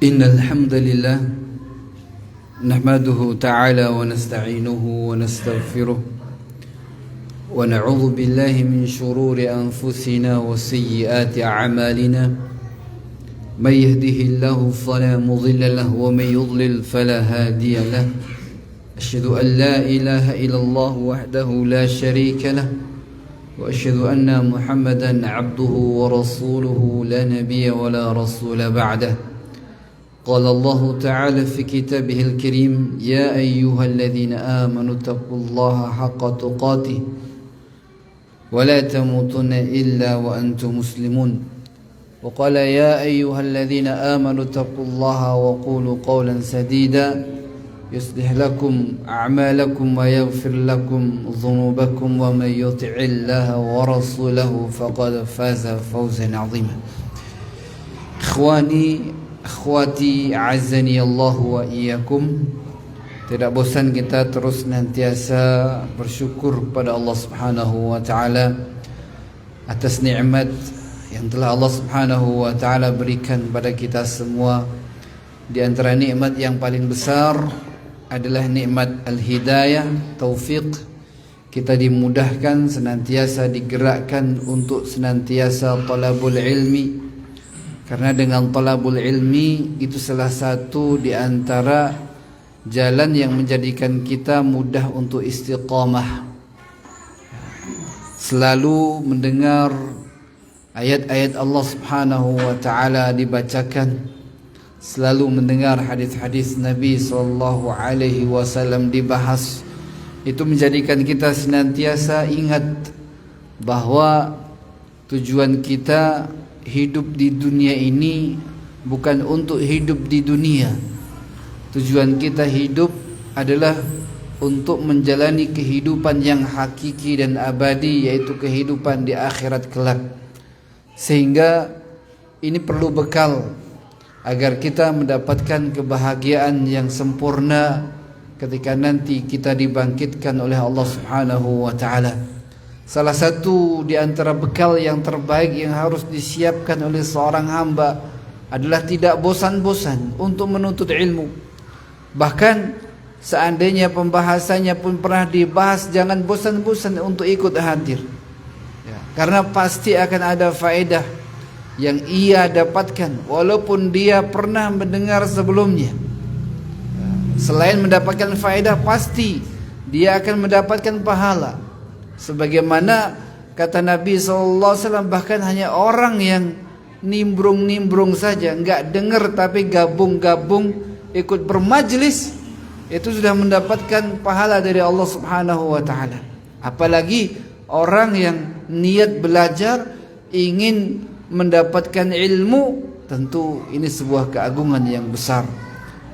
إن الحمد لله نحمده تعالى ونستعينه ونستغفره ونعوذ بالله من شرور أنفسنا وسيئات أعمالنا من يهده الله فلا مضل له ومن يضلل فلا هادي له أشهد أن لا إله إلا الله وحده لا شريك له وأشهد أن محمدا عبده ورسوله لا نبي ولا رسول بعده قال الله تعالى في كتابه الكريم يا أيها الذين آمنوا اتقوا الله حق تقاته ولا تموتن إلا وأنتم مسلمون وقال يا أيها الذين آمنوا اتقوا الله وقولوا قولا سديدا يصلح لكم أعمالكم ويغفر لكم ذنوبكم ومن يطع الله ورسوله فقد فاز فوزا عظيما إخواني akhwati azani Allah wa iyyakum. Tidak bosan kita terus nantiasa bersyukur kepada Allah Subhanahu wa taala atas nikmat yang telah Allah Subhanahu wa taala berikan pada kita semua. Di antara nikmat yang paling besar adalah nikmat al-hidayah, taufik. Kita dimudahkan, senantiasa digerakkan untuk senantiasa talabul ilmi. Karena dengan talabul ilmi itu salah satu di antara jalan yang menjadikan kita mudah untuk istiqamah. Selalu mendengar ayat-ayat Allah Subhanahu wa taala dibacakan, selalu mendengar hadis-hadis Nabi sallallahu alaihi wasallam dibahas. Itu menjadikan kita senantiasa ingat bahwa tujuan kita hidup di dunia ini bukan untuk hidup di dunia. Tujuan kita hidup adalah untuk menjalani kehidupan yang hakiki dan abadi, yaitu kehidupan di akhirat kelak. Sehingga ini perlu bekal agar kita mendapatkan kebahagiaan yang sempurna ketika nanti kita dibangkitkan oleh Allah Subhanahu wa taala. Salah satu di antara bekal yang terbaik yang harus disiapkan oleh seorang hamba adalah tidak bosan-bosan untuk menuntut ilmu. Bahkan seandainya pembahasannya pun pernah dibahas, jangan bosan-bosan untuk ikut hadir. Karena pasti akan ada faedah yang ia dapatkan walaupun dia pernah mendengar sebelumnya. Selain mendapatkan faedah, pasti dia akan mendapatkan pahala. Sebagaimana kata Nabi SAW, bahkan hanya orang yang nimbrung-nimbrung saja, enggak dengar tapi gabung-gabung ikut bermajlis, itu sudah mendapatkan pahala dari Allah Subhanahu wa taala. Apalagi orang yang niat belajar, ingin mendapatkan ilmu, tentu ini sebuah keagungan yang besar.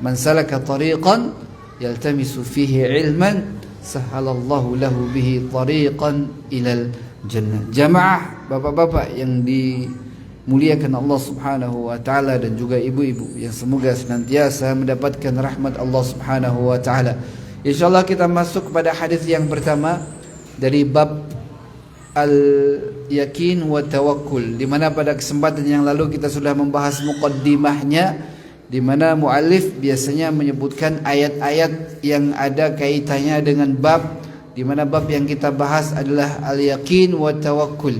Man salaka tariqan yaltamisu fihi ilman sahalallahu lahu bihi tariqan ilal jannah. Jamaah bapak-bapak yang dimuliakan Allah Subhanahu wa taala dan juga ibu-ibu yang semoga senantiasa mendapatkan rahmat Allah Subhanahu wa taala. Insyaallah kita masuk kepada hadis yang pertama dari bab al-yakin wa tawakkul, di mana pada kesempatan yang lalu kita sudah membahas muqaddimahnya, di mana muallif biasanya menyebutkan ayat-ayat yang ada kaitannya dengan bab, di mana bab yang kita bahas adalah al-yakin wa tawakkul.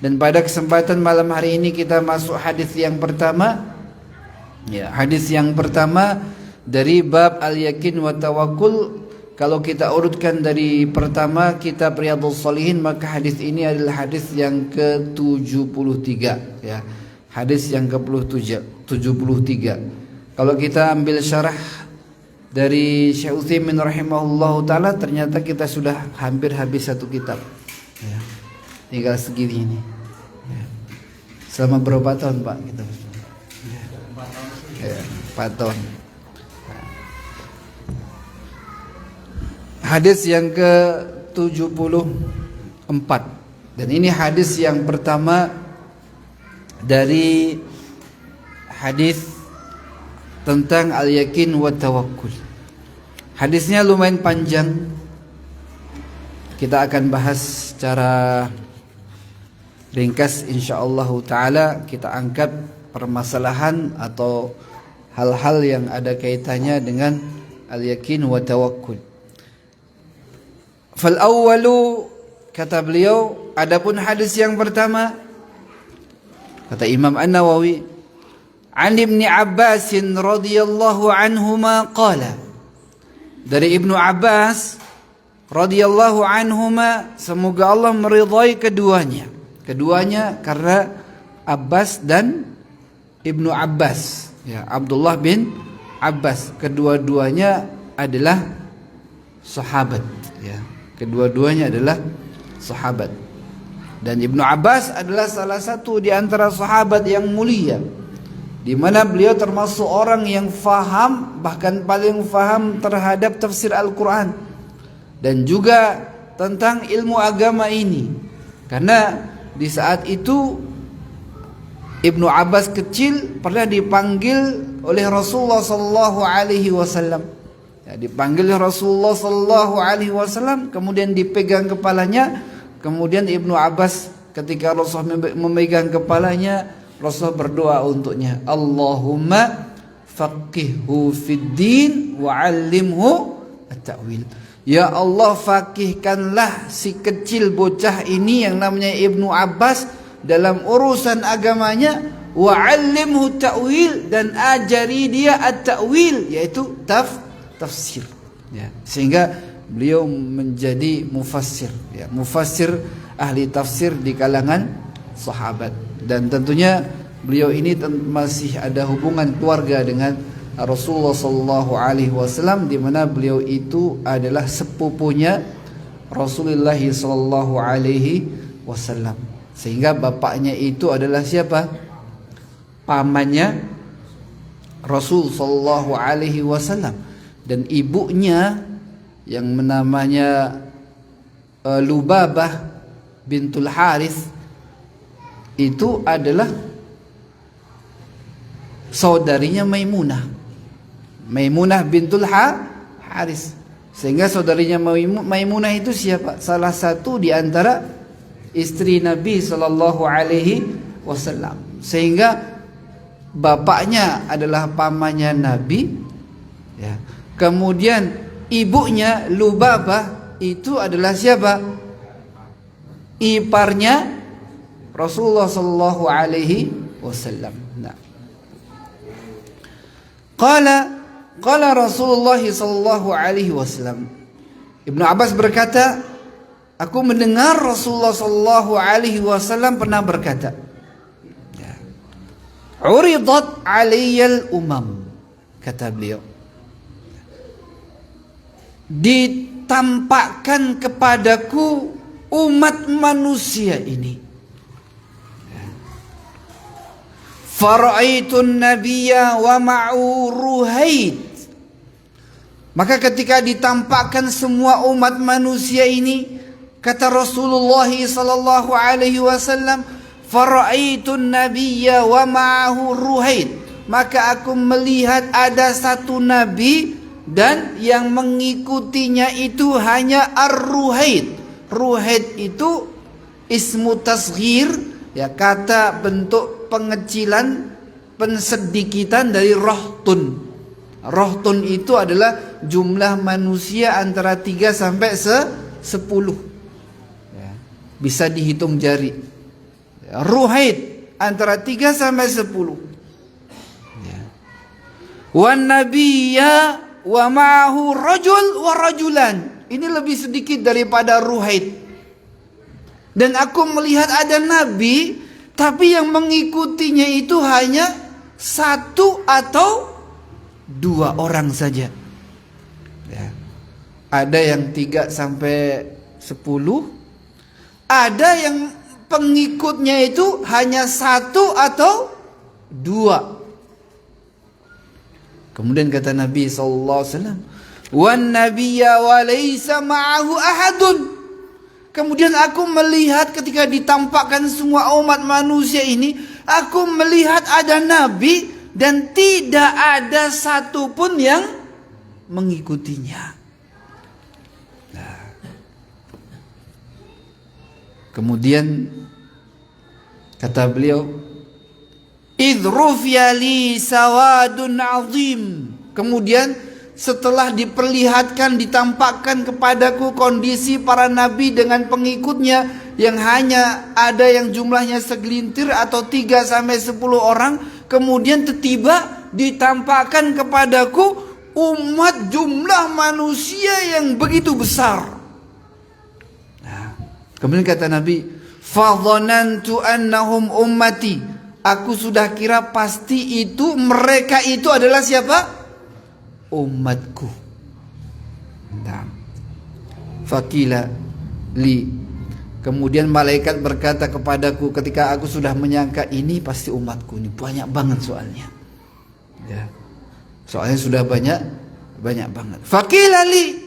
Dan pada kesempatan malam hari ini kita masuk hadis yang pertama. Ya, hadis yang pertama dari bab al-yakin wa tawakkul. Kalau kita urutkan dari pertama kitab Riyadhus Shalihin, maka hadis ini adalah hadis yang ke-73 ya. Hadis yang ke-73. Kalau kita ambil syarah dari Syekh Utsaimin rahimahullahu taala, ternyata kita sudah hampir habis satu kitab. Ya. Tinggal segini ini. Ya. Selama berapa tahun Pak kita? Ya, 4 tahun. Hadis yang ke-74. Dan ini hadis yang pertama dari hadis tentang al-yakin wa tawakkul. Hadisnya lumayan panjang. Kita akan bahas secara ringkas insyaallah taala. Kita angkat permasalahan atau hal-hal yang ada kaitannya dengan al-yakin wa tawakkul. Fal awwalu, kata beliau, adapun hadis yang pertama, kata Imam An-Nawawi, an Ibnu Abbas radhiyallahu anhuma qala, dari Ibnu Abbas radhiyallahu anhuma, semoga Allah meridhai keduanya. Keduanya karena Abbas dan Ibnu Abbas, ya, Abdullah bin Abbas, kedua-duanya adalah sahabat, ya. Kedua-duanya adalah sahabat. Dan Ibnu Abbas adalah salah satu di antara sahabat yang mulia, di mana beliau termasuk orang yang faham, bahkan paling faham terhadap tafsir Al-Quran dan juga tentang ilmu agama ini. Karena di saat itu Ibnu Abbas kecil pernah dipanggil oleh Rasulullah sallallahu alaihi wasallam. Ya, dipanggil Rasulullah sallallahu alaihi wasallam, kemudian dipegang kepalanya. Kemudian Ibnu Abbas ketika Rasul memegang kepalanya, Rasul berdoa untuknya, Allahumma faqihhu fid din wa 'allimhu at-ta'wil. Ya Allah, fakihkanlah si kecil bocah ini yang namanya Ibnu Abbas dalam urusan agamanya, wa 'allimhu ta'wil, dan ajari dia at-ta'wil, yaitu tafsir, ya. Sehingga beliau menjadi mufassir, ya, mufassir ahli tafsir di kalangan sahabat. Dan tentunya beliau ini masih ada hubungan keluarga dengan Rasulullah sallallahu alaihi wasallam, di mana beliau itu adalah sepupunya Rasulullah sallallahu alaihi wasallam. Sehingga bapaknya itu adalah siapa? Pamannya Rasul sallallahu alaihi wasallam. Dan ibunya yang namanya Lubabah bintul Harith itu adalah saudarinya Maimunah bintul Harith. Sehingga saudarinya Maimunah itu siapa? Salah satu di antara istri Nabi sallallahu alaihi wasallam. Sehingga bapaknya adalah pamannya Nabi, ya. Kemudian ibunya Lubabah itu adalah siapa? Iparnya Rasulullah sallallahu alaihi wasallam. Nah. Qala Rasulullah sallallahu alaihi wasallam. Ibnu Abbas berkata, aku mendengar Rasulullah sallallahu alaihi wasallam pernah berkata, Uridat alayyal umam, kata beliau, ditampakkan kepadaku umat manusia ini. Fara'aitun nabiyya wa ma'u ruhaid. Maka ketika ditampakkan semua umat manusia ini, kata Rasulullah sallallahu alaihi wasallam, fara'aitun nabiyya wa ma'ahu ruhaid. Maka aku melihat ada satu nabi dan yang mengikutinya itu hanya ar-ruhaid. Ruhaid itu ismu tasghir, ya, kata bentuk pengecilan, pensedikitan dari rohtun. Rohtun itu adalah jumlah manusia antara 3 sampai 10, ya, bisa dihitung jari. Ruhaid antara 3 sampai 10, ya. Wan nabiyya wa ma'ahu rajul wa rajulan. Ini lebih sedikit daripada ruhaid. Dan aku melihat ada nabi, tapi yang mengikutinya itu hanya 1 atau 2 orang saja, ya. Ada yang 3 sampai 10, ada yang pengikutnya itu hanya 1 atau 2. Kemudian kata Nabi SAW, wan nabiyya wa laysa ma'ahu ahadun. Kemudian aku melihat ketika ditampakkan semua umat manusia ini, aku melihat ada nabi dan tidak ada satupun yang mengikutinya. Nah. Kemudian kata beliau, idh rufiya li sawadun azim. Kemudian setelah diperlihatkan, ditampakkan kepadaku kondisi para nabi dengan pengikutnya yang hanya ada yang jumlahnya segelintir atau 3 sampai 10 orang, kemudian tiba ditampakkan kepadaku umat jumlah manusia yang begitu besar. Nah, kemudian kata Nabi, fadhanantu annahum ummati. Aku sudah kira pasti itu mereka itu adalah siapa? Umatku. Nah, fakila li. Kemudian malaikat berkata kepadaku ketika aku sudah menyangka ini pasti umatku, ini banyak banget soalnya. Ya. Soalnya sudah banyak banget. Fakila li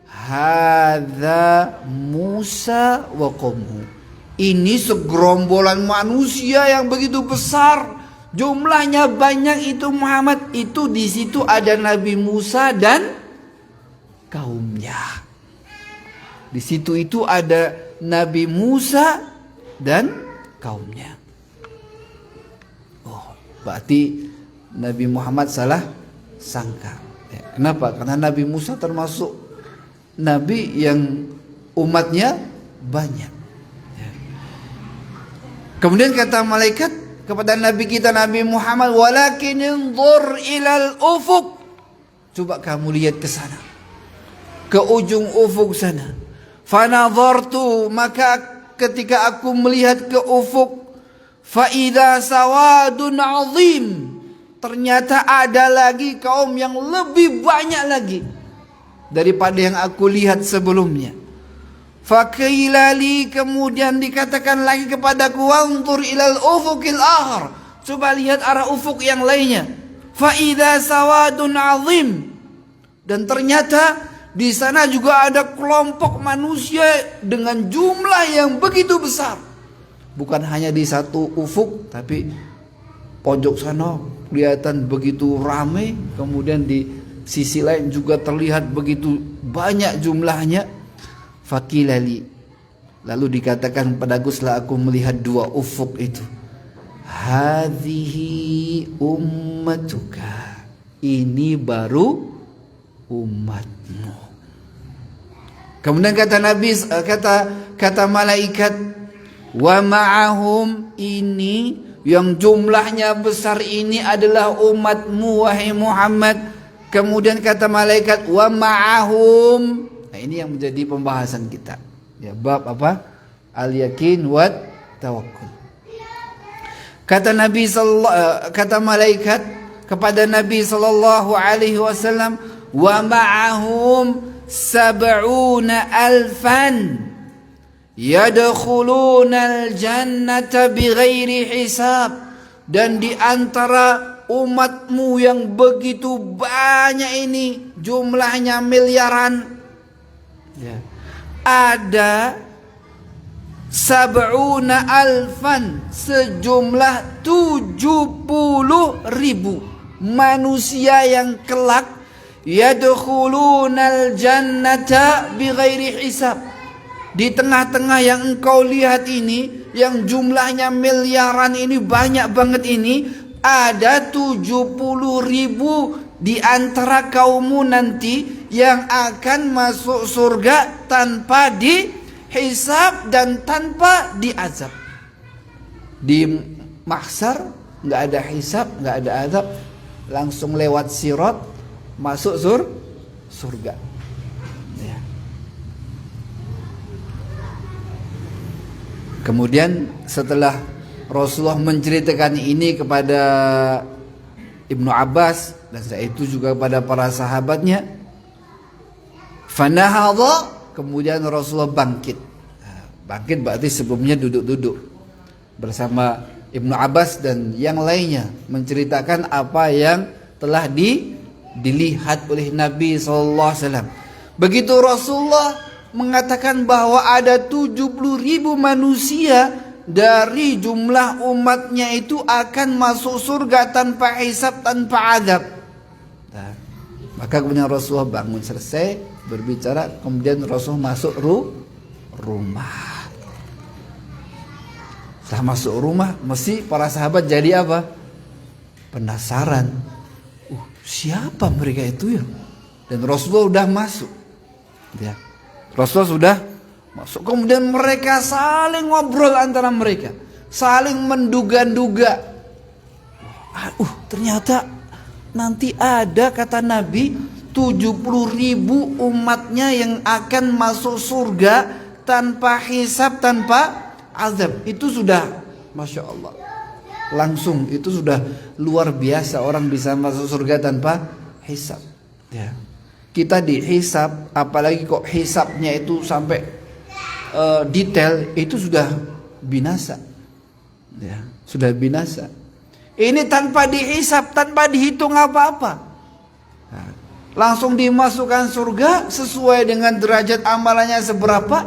hadza Musa wa qaumuhu. Ini segerombolan manusia yang begitu besar, jumlahnya banyak itu Muhammad. Itu di situ ada Nabi Musa dan kaumnya. Di situ itu ada Nabi Musa dan kaumnya. Oh, berarti Nabi Muhammad salah sangka. Ya, kenapa? Karena Nabi Musa termasuk Nabi yang umatnya banyak. Kemudian kata malaikat kepada Nabi kita Nabi Muhammad, walakin inzur ilal ufuq. Coba kamu lihat ke sana, ke ujung ufuk sana. Fanadhartu, maka ketika aku melihat ke ufuk, fa idza sawadun azim. Ternyata ada lagi kaum yang lebih banyak lagi daripada yang aku lihat sebelumnya. Fakilali, kemudian dikatakan lagi kepadaku, wanzur ilal ufuqil akhar. Coba lihat arah ufuk yang lainnya. Fa idza sawadun azim. Dan ternyata di sana juga ada kelompok manusia dengan jumlah yang begitu besar. Bukan hanya di satu ufuk, tapi pojok sana kelihatan begitu ramai, kemudian di sisi lain juga terlihat begitu banyak jumlahnya. Fakilali, lalu dikatakan padaku setelah aku melihat 2 ufuk itu, hadhihi ummatuka, ini baru umatmu. Kemudian kata Nabi, kata malaikat, wa ma'ahum, ini yang jumlahnya besar ini adalah umatmu wahai Muhammad. Kemudian kata malaikat, wa ma'ahum. Nah, ini yang menjadi pembahasan kita. Ya, bab apa? Al-yakin wa tawakkul. Kata malaikat kepada Nabi sallallahu alaihi wasallam, wa ma'ahum 70,000 yadkhuluna al-jannata bighairi hisab. Dan di antara umatmu yang begitu banyak ini, jumlahnya miliaran, ya, ada 70,000, sejumlah 70,000 manusia yang kelak yadkhulunal jannata bighairi hisab. Di tengah-tengah yang engkau lihat ini, yang jumlahnya miliaran ini, banyak banget ini, ada 70,000 di antara kaummu nanti yang akan masuk surga tanpa dihisab dan tanpa diazab. Di mahsyar nggak ada hisab, nggak ada azab, langsung lewat sirat masuk surga. Ya. Kemudian setelah Rasulullah menceritakan ini kepada Ibnu Abbas dan setelah itu juga pada para sahabatnya, fanahadha, kemudian Rasulullah bangkit. Bangkit berarti sebelumnya duduk-duduk bersama Ibnu Abbas dan yang lainnya, menceritakan apa yang telah dilihat oleh Nabi SAW. Begitu Rasulullah mengatakan bahwa ada 70,000 manusia dari jumlah umatnya itu akan masuk surga tanpa hisab, tanpa azab. Nah, maka kemudian Rasulullah bangun, selesai berbicara, kemudian Rasulullah masuk rumah. Setelah masuk rumah, mesti para sahabat jadi apa? penasaran. Siapa mereka itu ya? Dan Rasulullah sudah masuk. Ya. Rasulullah sudah masuk. Kemudian mereka saling ngobrol antara mereka, saling menduga-duga. Ternyata nanti ada, kata Nabi, 70.000 umatnya yang akan masuk surga tanpa hisab, tanpa azab. Itu sudah, Masya Allah, langsung itu sudah luar biasa orang bisa masuk surga tanpa hisab. Ya. Kita dihisab, apalagi kok hisabnya itu sampai detail, itu sudah binasa. Ya, sudah binasa. Ini tanpa dihisab, tanpa dihitung apa-apa. Nah, langsung dimasukkan surga sesuai dengan derajat amalannya seberapa.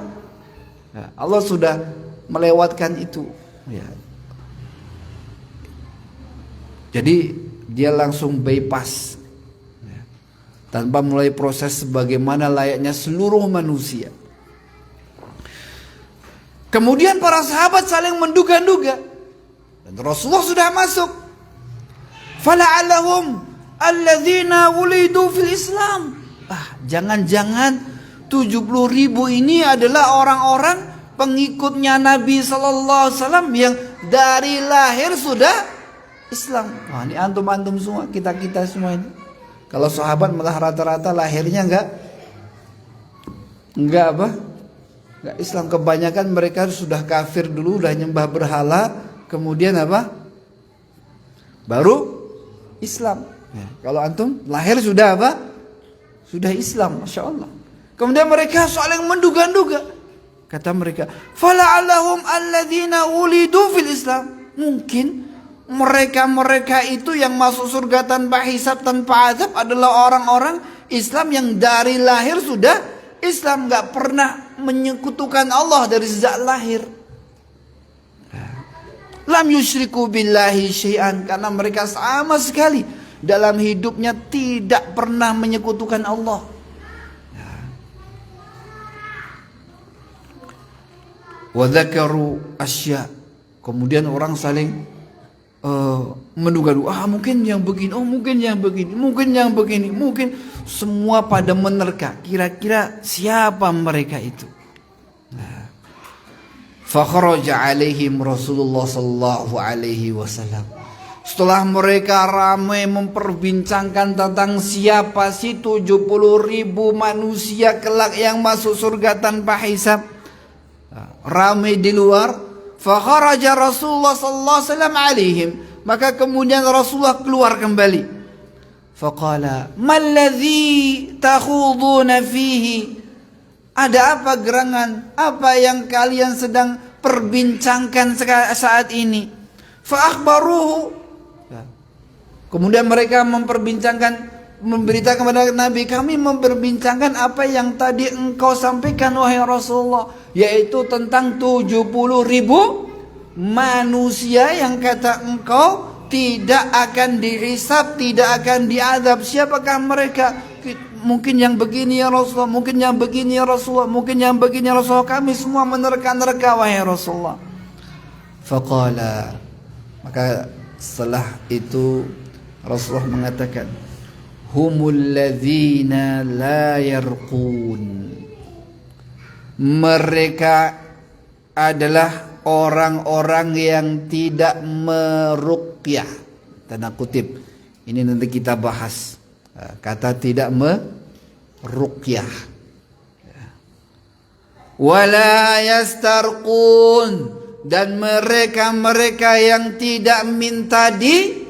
Nah, Allah sudah melewatkan itu. Ya. Jadi dia langsung bypass, ya, tanpa mulai proses sebagaimana layaknya seluruh manusia. Kemudian para sahabat saling menduga-duga, dan Rasulullah sudah masuk. Fala'allahum alladzina wulidu fil Islam. Jangan-jangan 70.000 ini adalah orang-orang pengikutnya Nabi sallallahu alaihi wasallam yang dari lahir sudah Islam. Ini antum-antum semua, kita-kita semua ini. Kalau sahabat malah rata-rata lahirnya enggak apa? Enggak Islam. Kebanyakan mereka sudah kafir dulu, sudah nyembah berhala, kemudian apa? Baru Islam. Ya. Kalau antum lahir sudah apa? Sudah Islam, Masya Allah. Kemudian mereka saling menduga-duga. Kata mereka, fala'allahum alladzina wulidu fil Islam. Mungkin mereka itu yang masuk surga tanpa hisab, tanpa azab adalah orang-orang Islam yang dari lahir sudah Islam, gak pernah menyekutukan Allah dari sejak lahir. Lam yusyriku billahi syai'an, karena mereka sama sekali dalam hidupnya tidak pernah menyekutukan Allah. Wa dzakaru asya. Kemudian orang saling menduga-duga, mungkin yang begini, mungkin yang begini, mungkin yang begini, mungkin semua pada menerka kira-kira siapa mereka itu. Fa kharaja alaihim Rasulullah sallallahu alaihi wasallam. Setelah mereka ramai memperbincangkan tentang siapa sih 70.000 manusia kelak yang masuk surga tanpa hisab, ramai di luar. Fa kharaja Rasulullah sallallahu alaihi wasallam alaihim, maka kemudian Rasulullah keluar kembali. Faqala malladzi takhuduna fihi. Ada apa gerangan? Apa yang kalian sedang perbincangkan saat ini? Fa akhbaruhu. Kemudian mereka memberitakan kepada Nabi, kami memperbincangkan apa yang tadi engkau sampaikan wahai Rasulullah, yaitu tentang 70.000 manusia yang kata engkau tidak akan dihisab, tidak akan diazab. Siapakah mereka? Mungkin yang begini ya Rasulullah, mungkin yang begini ya Rasulullah, mungkin yang begini ya Rasulullah. Kami semua menerka-nerka wahai Rasulullah. Faqala, maka setelah itu Rasulullah mengatakan, humul ladzina la yarqun. Mereka adalah orang-orang yang tidak meruqyah. Tanda kutip. Ini nanti kita bahas. Kata tidak meruqyah. Wala yastarqun, dan mereka yang tidak minta di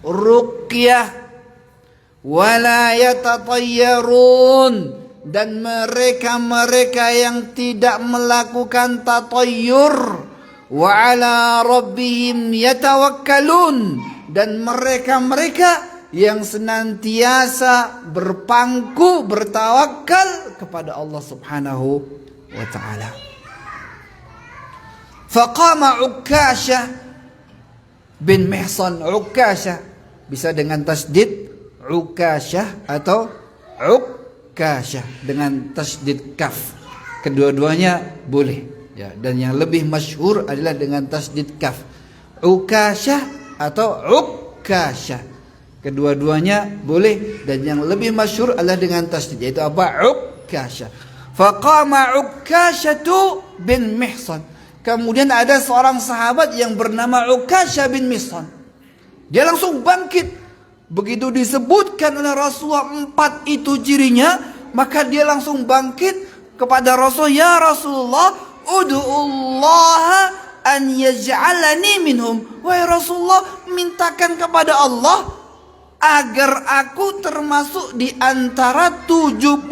ruqyah. Wala yatatayyarun, dan mereka yang tidak melakukan tatayyur. Wa ala rabbihim yatawakkalun, dan mereka yang senantiasa berpangku, bertawakal kepada Allah Subhanahu wa ta'ala. Faqama Ukasyah bin Mihsan. Ukasyah bisa dengan tasdid Ukasyah atau Ukasyah dengan tasdid kaf. Kedua-duanya boleh ya, dan yang lebih masyhur adalah dengan tasdid kaf. Ukasyah atau Ukasyah. Ukasyah. Kedua-duanya boleh, dan yang lebih masyhur adalah dengan tasydid, yaitu apa? Ukasyah. Faqama Ukasyatu bin Mihsan. Kemudian ada seorang sahabat yang bernama Ukasyah bin Mihsan. Dia langsung bangkit. Begitu disebutkan oleh Rasulullah 4 itu cirinya, maka dia langsung bangkit kepada Rasul, ya Rasulullah, ud'ullaha an yaj'alani minhum. Wahai Rasulullah, mintakan kepada Allah agar aku termasuk di antara 70.000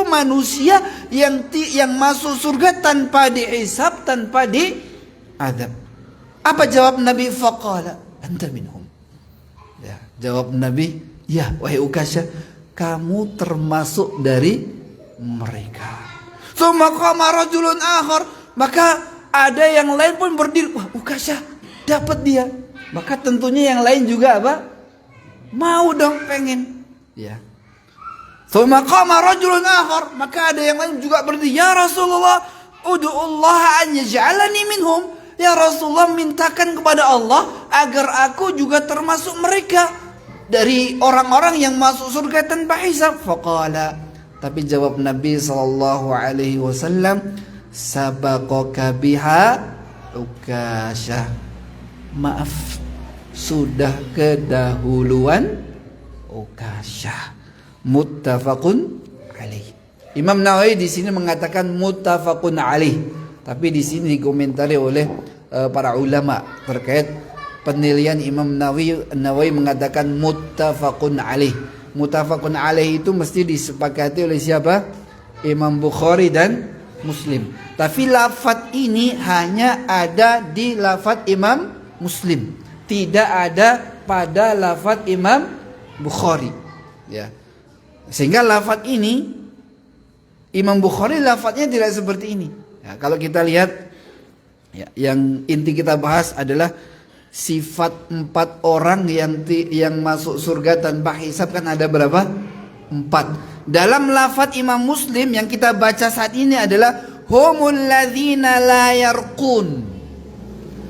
manusia yang masuk surga tanpa dihisab, tanpa diadab. Apa jawab Nabi? Faqala anta minhum. Ya, jawab Nabi, ya wahai Ukasyah, kamu termasuk dari mereka. Tsumma qama rajulun akhar, maka ada yang lain pun berdiri. Wah, Ukasyah dapat dia. Maka tentunya yang lain juga apa? Mau dong, pengen. Ya. Tsumma qama rajulun akhar, maka ada yang lain juga berdiri. Ya Rasulullah, ud'ullaha an yaj'alani minhum. Ya Rasulullah, mintakan kepada Allah agar aku juga termasuk mereka, dari orang-orang yang masuk surga tanpa hisab. Faqala, tapi jawab Nabi SAW, sabaqaka biha Ukasyah. Maaf, sudah kedahuluan Ukasyah. Muttafaqun alaih. Imam Nawawi di sini mengatakan muttafaqun alaih, tapi di sini dikomentari oleh para ulama terkait penilaian Imam Nawawi mengatakan muttafaqun alaih. Muttafaqun alaih itu mesti disepakati oleh siapa? Imam Bukhari dan Muslim. Tapi lafaz ini hanya ada di lafaz Imam Muslim, tidak ada pada lafaz Imam Bukhari. Ya. Sehingga lafaz ini Imam Bukhari lafaznya tidak seperti ini. Ya, kalau kita lihat, ya, yang inti kita bahas adalah sifat 4 orang yang masuk surga tanpa hisab, kan ada berapa? 4. Dalam lafaz Imam Muslim yang kita baca saat ini adalah humul ladzina la yarqun.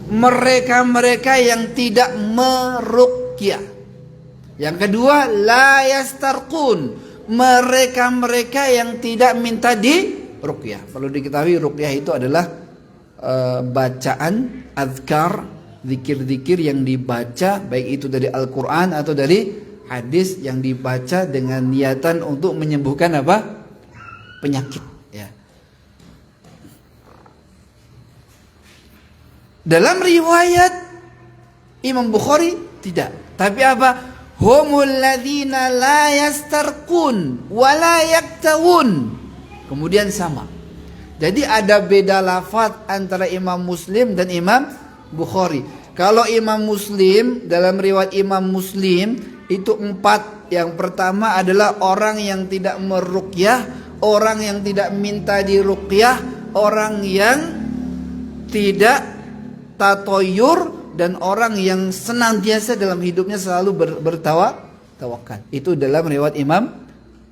Mereka-mereka yang tidak meruqyah. Yang kedua, la yastarqun. Mereka-mereka yang tidak minta di ruqyah. Perlu diketahui, ruqyah itu adalah bacaan azkar, zikir-zikir yang dibaca, baik itu dari Al-Quran atau dari hadis, yang dibaca dengan niatan untuk menyembuhkan apa? Penyakit. Ya. Dalam riwayat Imam Bukhari tidak, tapi apa? Humul ladzina la yastarqun wa la yaktawun. Kemudian sama. Jadi ada beda lafaz antara Imam Muslim dan Imam Bukhari. Kalau Imam Muslim, dalam riwayat Imam Muslim itu 4. Yang pertama adalah orang yang tidak meruqyah, orang yang tidak minta diruqyah, orang yang tidak tatoyur, dan orang yang senantiasa dalam hidupnya selalu bertawakal. Itu dalam riwayat Imam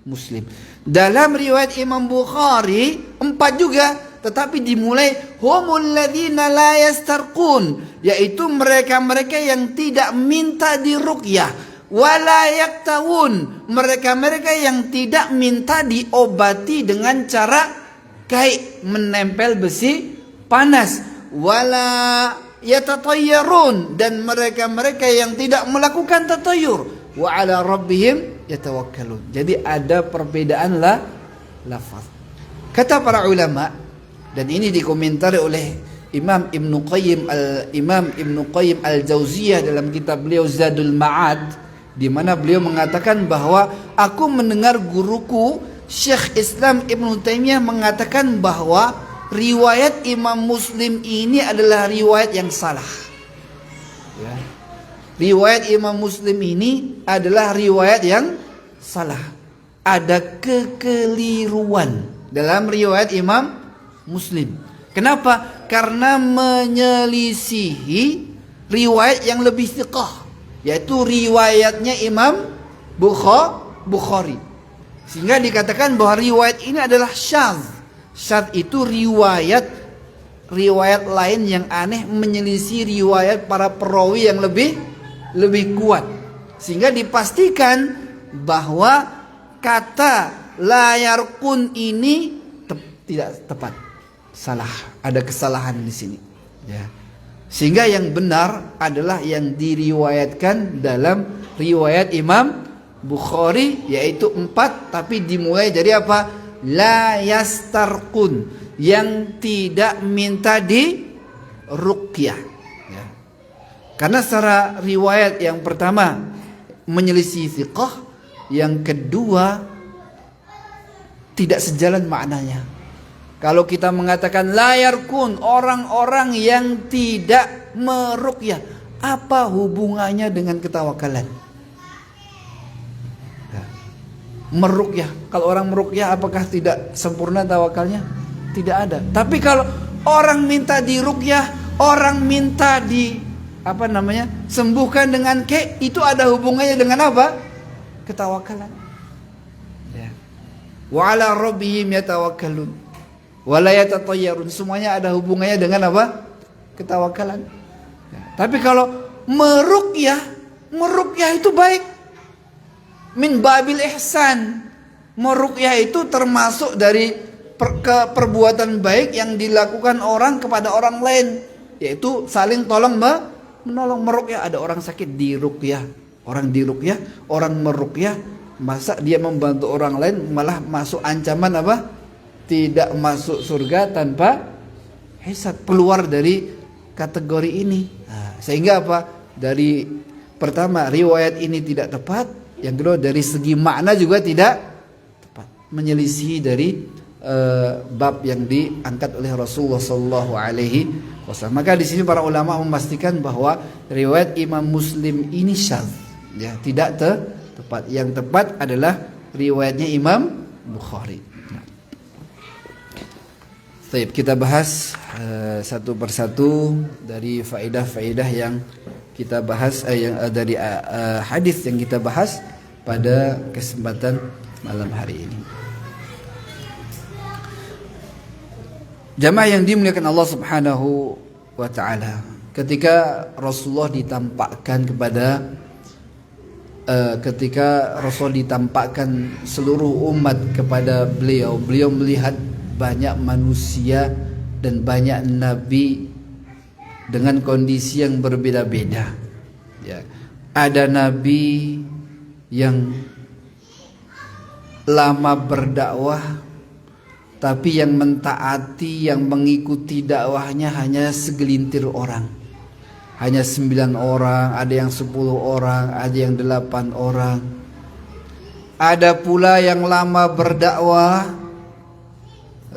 Muslim. Dalam riwayat Imam Bukhari 4 juga, tetapi dimulai humul ladzina la yastarqun, yaitu mereka-mereka yang tidak minta diruqyah, wala yaktawun, mereka-mereka yang tidak minta diobati dengan cara kayak menempel besi panas, wala yatatayyarun, dan mereka-mereka yang tidak melakukan tatayur, wa ala rabbihim yatawakkalun. Jadi ada perbedaan lafaz. Kata para ulama, dan ini dikomentari oleh Imam Ibnu Qayyim Al-Jauziyah dalam kitab beliau Zadul Ma'ad, di mana beliau mengatakan bahwa aku mendengar guruku Syekh Islam Ibnu Taimiyah mengatakan bahwa riwayat Imam Muslim ini adalah riwayat yang salah. Ya. Riwayat Imam Muslim ini adalah riwayat yang salah. Ada kekeliruan dalam riwayat Imam Muslim. Kenapa? Karena menyelisihi riwayat yang lebih thiqah, yaitu riwayatnya Imam Bukhari. Sehingga dikatakan bahwa riwayat ini adalah syadz. Syadz itu riwayat lain yang aneh menyelisih riwayat para perawi yang lebih lebih kuat, sehingga dipastikan bahwa kata la yarqun ini tidak tepat, salah, ada kesalahan di sini, ya. Sehingga yang benar adalah yang diriwayatkan dalam riwayat Imam Bukhari, yaitu 4, tapi dimulai dari apa? La yastarqun, yang tidak minta di ruqyah, ya. Karena secara riwayat yang pertama menyelisih thiqah, yang kedua tidak sejalan maknanya. Kalau kita mengatakan la yarqun, orang-orang yang tidak meruqyah, apa hubungannya dengan ketawakalan? Meruqyah, kalau orang meruqyah apakah tidak sempurna tawakalnya? Tidak ada. Tapi kalau orang minta diruqyah, orang minta di sembuhkan dengan itu ada hubungannya dengan apa? Ketawakalan. Ya. Wa ala rabbihim yatawakkalun wa la yatatayyarun, semuanya ada hubungannya dengan apa? Ketawakalan. Ya. Tapi kalau meruqyah itu baik. Min babil ihsan. Meruqyah itu termasuk dari perbuatan baik yang dilakukan orang kepada orang lain, yaitu saling tolong menolong. Meruqyah, ada orang sakit diruqyah, orang diruqyah, orang meruqyah, masa dia membantu orang lain malah masuk ancaman apa? Tidak masuk surga tanpa hisab, keluar dari kategori ini. Nah, sehingga apa? Dari pertama riwayat ini tidak tepat, yang kedua dari segi makna juga tidak tepat, menyelisih dari bab yang diangkat oleh Rasulullah Sallallahu Alaihi Wasallam. Maka di sini para ulama memastikan bahwa riwayat Imam Muslim ini syadz, ya, tidak tepat. Yang tepat adalah riwayatnya Imam Bukhari. Baik, kita bahas satu persatu dari faedah-faedah yang kita bahas, dari hadis yang kita bahas pada kesempatan malam hari ini. Jamaah yang dimuliakan Allah Subhanahu wa taala, ketika Rasulullah ditampakkan seluruh umat kepada beliau melihat banyak manusia dan banyak nabi dengan kondisi yang berbeda-beda. Ya. Ada nabi yang lama berdakwah, tapi yang mentaati, yang mengikuti dakwahnya hanya segelintir orang, hanya 9 orang, ada yang 10 orang, ada yang 8 orang. Ada pula yang lama berdakwah,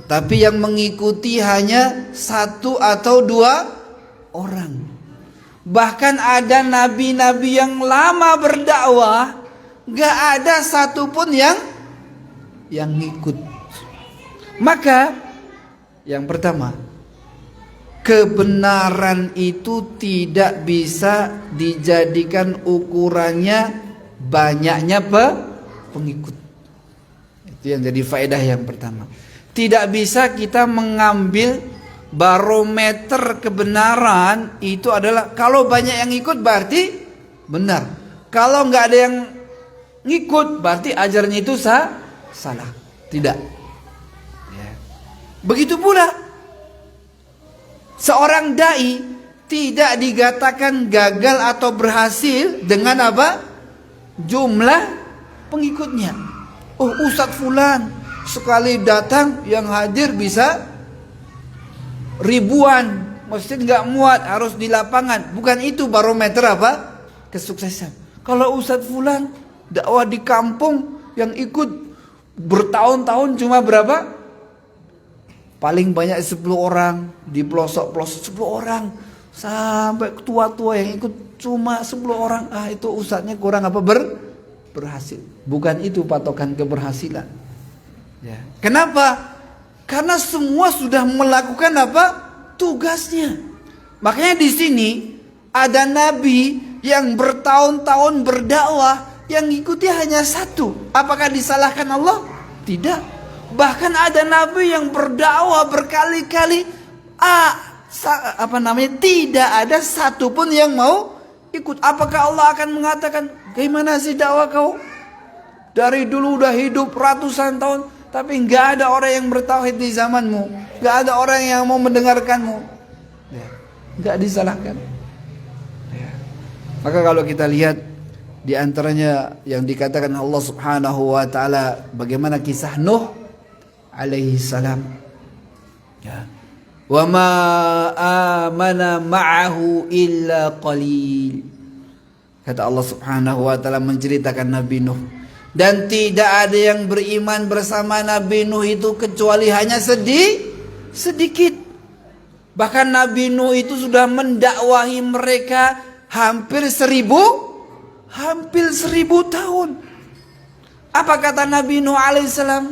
tapi yang mengikuti hanya 1 atau 2 orang. Bahkan ada nabi-nabi yang lama berdakwah, gak ada satupun yang ngikut. Maka yang pertama, kebenaran itu tidak bisa dijadikan ukurannya banyaknya pengikut. Itu yang jadi faedah yang pertama. Tidak bisa kita mengambil barometer kebenaran itu adalah kalau banyak yang ikut berarti benar. Kalau nggak ada yang ngikut berarti ajarnya itu salah. Tidak. Ya. Begitu pula seorang dai tidak dikatakan gagal atau berhasil dengan apa? Jumlah pengikutnya. Oh, Ustadz Fulan sekali datang yang hadir bisa ribuan, masjid nggak muat, harus di lapangan. Bukan itu barometer apa? Kesuksesan. Kalau Ustadz Fulan dakwah di kampung yang ikut bertahun-tahun cuma berapa? Paling banyak 10 orang, di pelosok-pelosok 10 orang, sampai tua-tua yang ikut cuma 10 orang. Itu ustadznya kurang apa? Berhasil. Bukan itu patokan keberhasilan. Ya. Kenapa? Karena semua sudah melakukan apa? Tugasnya. Makanya di sini ada nabi yang bertahun-tahun berdakwah, yang ikuti hanya 1. Apakah disalahkan Allah? Tidak. Bahkan ada nabi yang berdakwah berkali-kali, tidak ada satupun yang mau ikut. Apakah Allah akan mengatakan, gimana sih dakwah kau? Dari dulu udah hidup ratusan tahun, tapi nggak ada orang yang bertauhid di zamanmu, nggak ada orang yang mau mendengarkanmu. Ya, nggak disalahkan. Ya. Maka kalau kita lihat di antaranya yang dikatakan Allah Subhanahu wa taala, bagaimana kisah Nuh alaihi salam. Ya. Wa ma amana ma'ahu illa qalil. Kata Allah Subhanahu wa taala menceritakan Nabi Nuh, dan tidak ada yang beriman bersama Nabi Nuh itu kecuali hanya sedikit. Bahkan Nabi Nuh itu sudah mendakwahi mereka hampir 1000 tahun. Apa kata Nabi Nuh alaihissalam?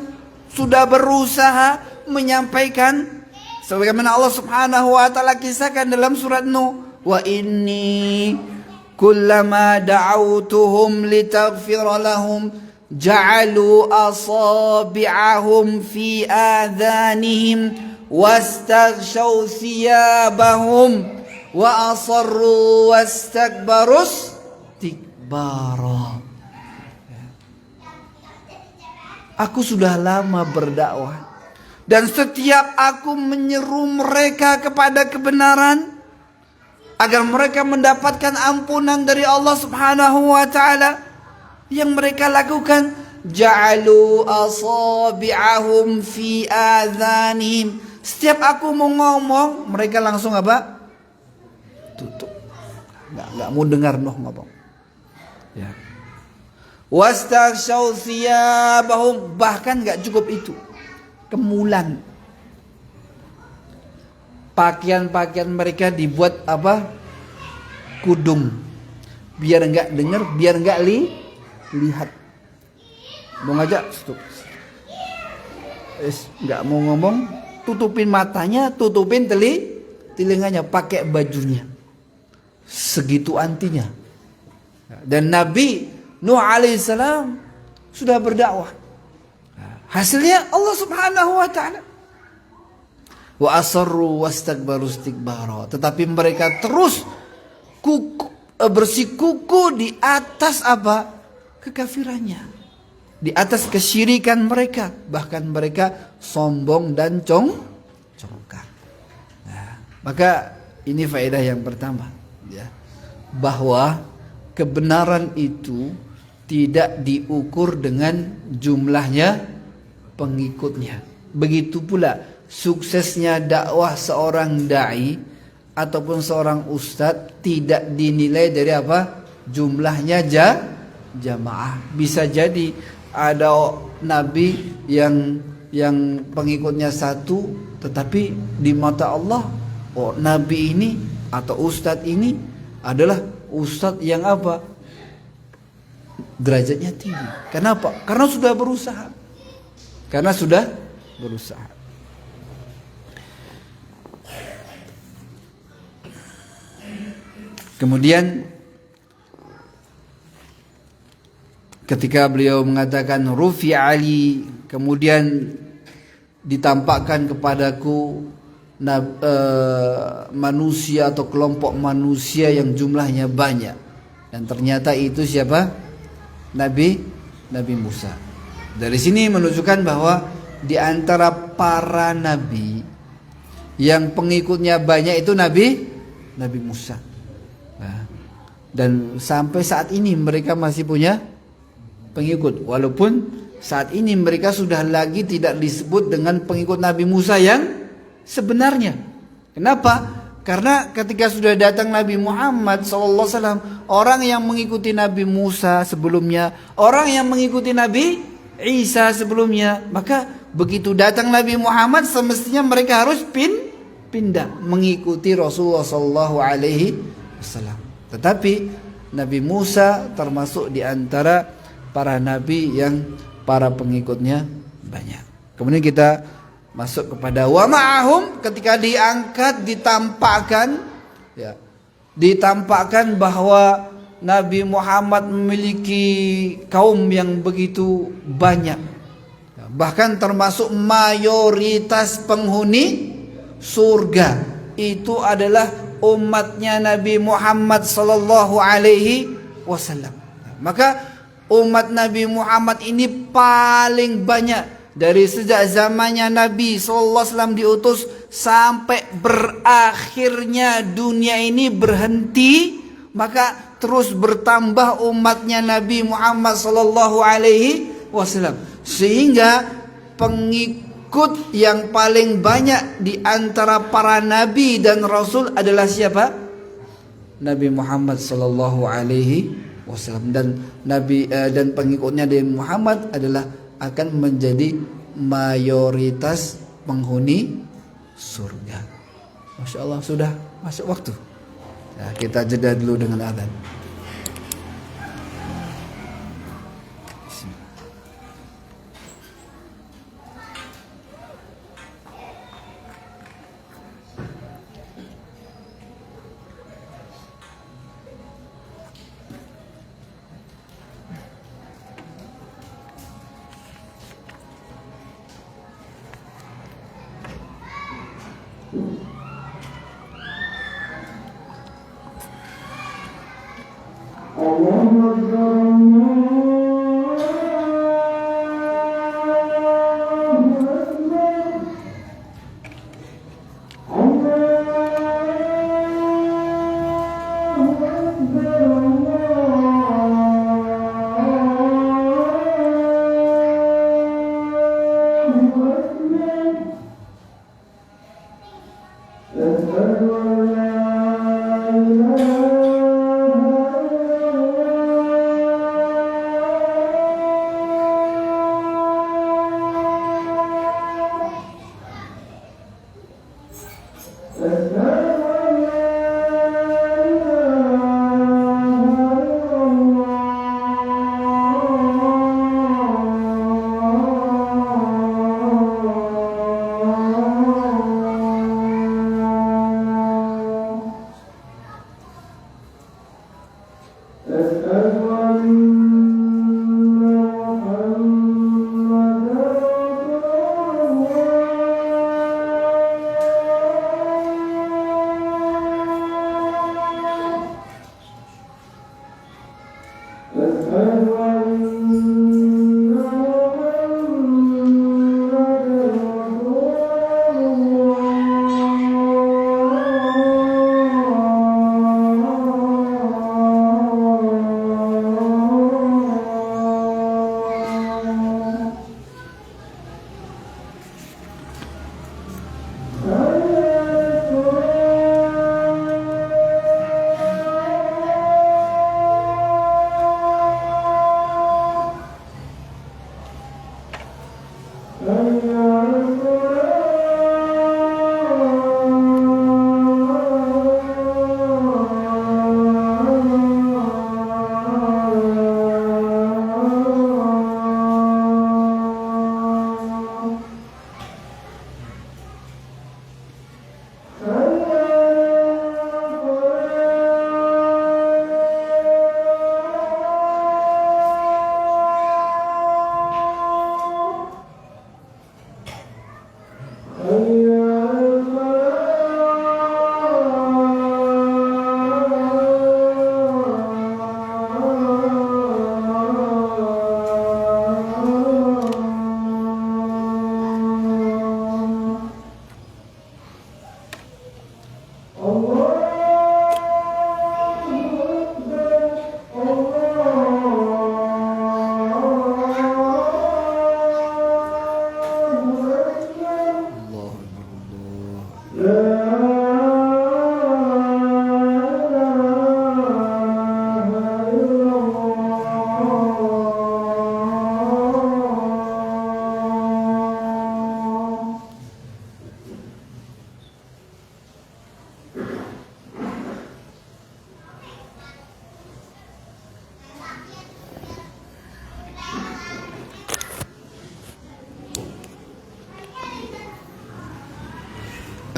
Sudah berusaha menyampaikan sebagaimana Allah Subhanahu wa taala kisahkan dalam surat Nuh, wa inni kullama da'awtuhum litaghfira lahum ja'alu asabi'ahum fi adhanihim wastaghshaw thiyabahum wa asarru wastakbarus istikbara. Aku sudah lama berdakwah, dan setiap aku menyeru mereka kepada kebenaran agar mereka mendapatkan ampunan dari Allah Subhanahu wa taala, yang mereka lakukan ja'alu asabi'ahum fi adhanihim. Setiap aku mau ngomong, mereka langsung apa? Tutup. Enggak mau dengar Nuh ngomong. Ya. Wastaghshaw thiyabahum, bahkan enggak cukup itu. Kemulan. Pakaian-pakaian mereka dibuat apa? Kudung. Biar enggak dengar, biar enggak lihat. Mau ngajak, stop. Enggak mau ngomong, tutupin matanya, tutupin telinganya, pakai bajunya. Segitu antinya. Dan Nabi Nuh alaihissalam sudah berdakwah. Hasilnya Allah Subhanahu wa taala, wa asarru wastakbaru istikbara. Tetapi mereka terus bersikuku di atas apa? Kekafirannya, di atas kesyirikan mereka. Bahkan mereka sombong dan congkak. Nah, maka ini faedah yang pertama, ya, bahwa kebenaran itu tidak diukur dengan jumlahnya pengikutnya. Begitu pula suksesnya dakwah seorang dai ataupun seorang ustadz tidak dinilai dari apa? Jumlahnya jamaah. Bisa jadi ada nabi yang pengikutnya satu, tetapi di mata Allah, oh, nabi ini atau ustadz ini adalah ustadz yang apa? Derajatnya tinggi. Kenapa? Karena sudah berusaha. Kemudian ketika beliau mengatakan Rufi Ali, kemudian ditampakkan kepadaku manusia atau kelompok manusia yang jumlahnya banyak, dan ternyata itu siapa? Nabi Musa. Dari sini menunjukkan bahwa di antara para nabi yang pengikutnya banyak itu Nabi Musa. Nah, dan sampai saat ini mereka masih punya pengikut, walaupun saat ini mereka sudah lagi tidak disebut dengan pengikut Nabi Musa yang sebenarnya. Kenapa? Karena ketika sudah datang Nabi Muhammad SAW, orang yang mengikuti Nabi Musa sebelumnya, orang yang mengikuti Nabi Isa sebelumnya, maka begitu datang Nabi Muhammad semestinya mereka harus pindah mengikuti Rasulullah SAW. Tetapi Nabi Musa termasuk di antara para nabi yang para pengikutnya banyak. Kemudian kita masuk kepada wa ma'ahum, ketika diangkat, ditampakkan bahwa Nabi Muhammad memiliki kaum yang begitu banyak, bahkan termasuk mayoritas penghuni surga itu adalah umatnya Nabi Muhammad sallallahu alaihi wasallam. Maka umat Nabi Muhammad ini paling banyak dari sejak zamannya Nabi sallallahu alaihi wasallam diutus sampai berakhirnya dunia ini berhenti, maka terus bertambah umatnya Nabi Muhammad sallallahu alaihi wasallam, sehingga pengikut yang paling banyak di antara para nabi dan rasul adalah siapa? Nabi Muhammad sallallahu alaihi wasallam. Dan dan pengikutnya Nabi Muhammad adalah akan menjadi mayoritas penghuni surga. Masya Allah, sudah masuk waktu. Nah, kita jeda dulu dengan azan.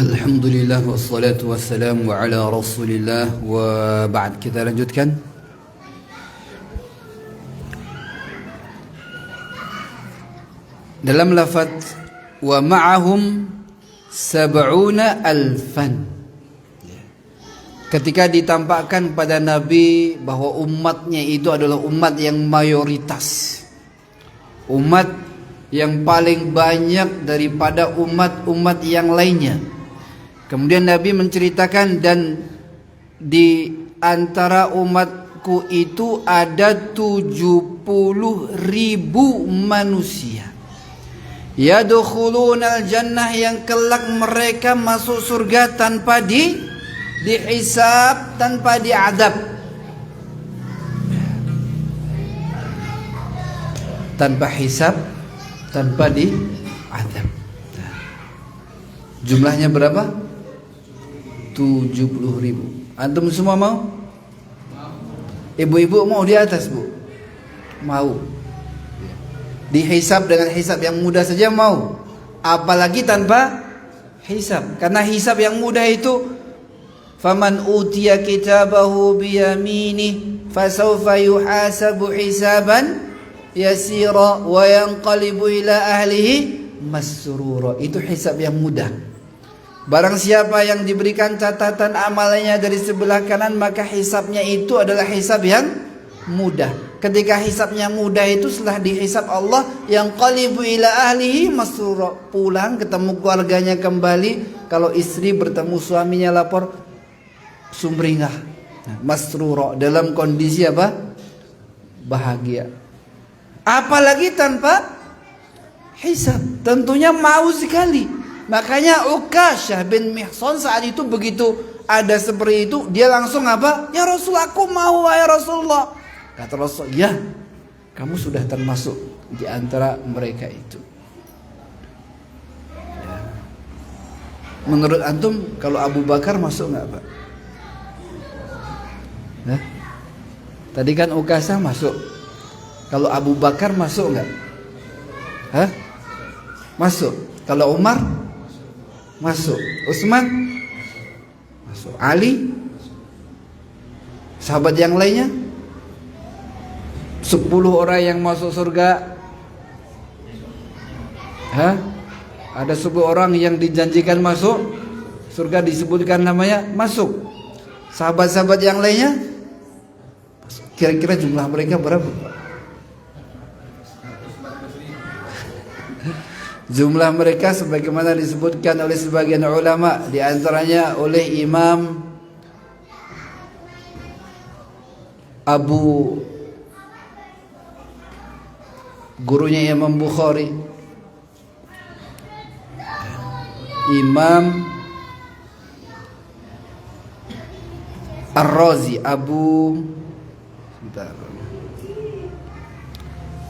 Alhamdulillah wassalatu wassalamu ala rasulillah wa ba'd. Kita lanjutkan. Dalam lafaz wa ma'ahum sab'una alfan, ketika ditampakkan pada Nabi bahwa umatnya itu adalah umat yang mayoritas, umat yang paling banyak daripada umat-umat yang lainnya. Kemudian Nabi menceritakan, dan di antara umatku itu ada 70.000 manusia. Yadkhulunal jannah, yang kelak mereka masuk surga tanpa dihisab, tanpa diadab. Tanpa hisab, tanpa diadab. Jumlahnya berapa? 70.000. Antum semua mau? Ibu-ibu mau di atas, Bu? Mau. Dihisab dengan hisab yang mudah saja mau, apalagi tanpa hisab. Karena hisab yang mudah itu, faman utiya kitabahu biyamini fasawfa yuhasabu hisaban yasira wa yanqalibu ila ahlihi masrura. Itu hisab yang mudah. Barang siapa yang diberikan catatan amalnya dari sebelah kanan, maka hisabnya itu adalah hisab yang mudah. Ketika hisabnya mudah itu, setelah dihisab Allah, yang qalibu ila ahlihi masrura, pulang ketemu keluarganya kembali. Kalau istri bertemu suaminya lapor, sumringah, masrura, dalam kondisi apa? Bahagia. Apalagi tanpa hisab, tentunya mau sekali. Makanya Ukasyah bin Mihsan saat itu begitu ada seperti itu, dia langsung apa? Ya Rasul, aku mau, ya Rasulullah. Kata Rasul, ya, kamu sudah termasuk di antara mereka itu. Ya. Menurut antum, kalau Abu Bakar masuk nggak, Pak? Nah, tadi kan Ukasyah masuk. Kalau Abu Bakar masuk nggak? Hah? Masuk. Kalau Umar masuk. Utsman masuk. Ali, sahabat yang lainnya, 10 orang yang masuk surga. Hah? Ada 10 orang yang dijanjikan masuk surga, disebutkan namanya, masuk. Sahabat-sahabat yang lainnya, kira-kira jumlah mereka berapa? Jumlah mereka sebagaimana disebutkan oleh sebagian ulama, di antaranya oleh Imam gurunya Imam Bukhari, Imam Ar-Razi,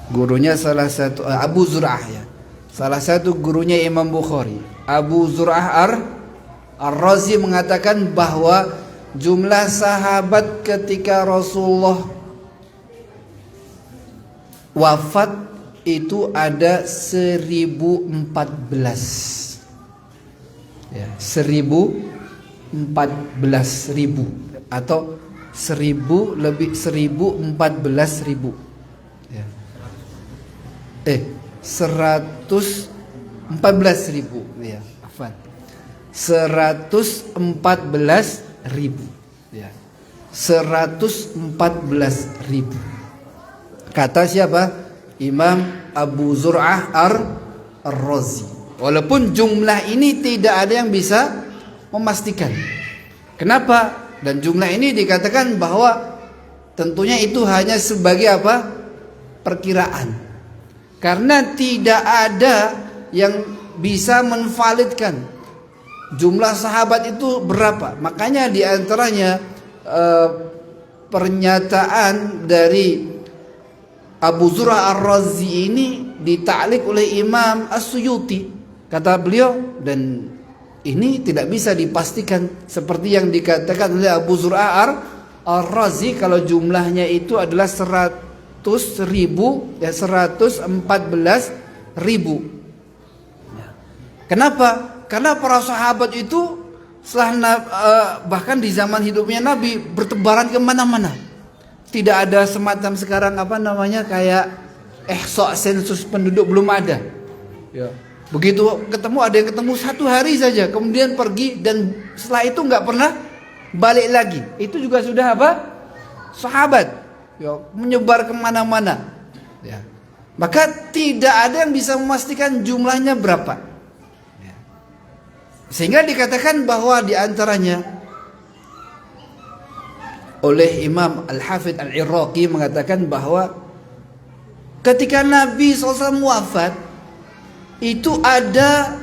gurunya salah satu Abu Zur'ah, ya. Salah satu gurunya Imam Bukhari, Abu Zur'ah Ar-Razi, mengatakan bahwa jumlah sahabat ketika Rasulullah wafat itu ada 1014. Ya, 1014.000 atau 1014.000. Ya. 114.000, ya, afwan. 114.000, ya. 114.000. Kata siapa? Imam Abu Zur'ah Ar-Razi. Walaupun jumlah ini tidak ada yang bisa memastikan. Kenapa? Dan jumlah ini dikatakan bahwa tentunya itu hanya sebagai apa? Perkiraan. Karena tidak ada yang bisa menvalidkan jumlah sahabat itu berapa. Makanya di antaranya pernyataan dari Abu Zur'ah Ar-Razi ini dita'liq oleh Imam As-Suyuti. Kata beliau, dan ini tidak bisa dipastikan seperti yang dikatakan oleh Abu Zur'ah Ar-Razi, kalau jumlahnya itu adalah 100.000, ya, 114.000. Kenapa? Karena para sahabat itu setelah bahkan di zaman hidupnya Nabi bertebaran kemana-mana. Tidak ada semacam sekarang apa namanya kayak sensus penduduk, belum ada. Ya. Begitu ketemu, ada yang ketemu 1 hari saja, kemudian pergi, dan setelah itu nggak pernah balik lagi. Itu juga sudah apa? Sahabat. Ya, menyebar kemana-mana. Ya. Maka tidak ada yang bisa memastikan jumlahnya berapa. Ya. Sehingga dikatakan bahwa diantaranya oleh Imam Al-Hafidh Al-Iraqi mengatakan bahwa ketika Nabi SAW wafat, itu ada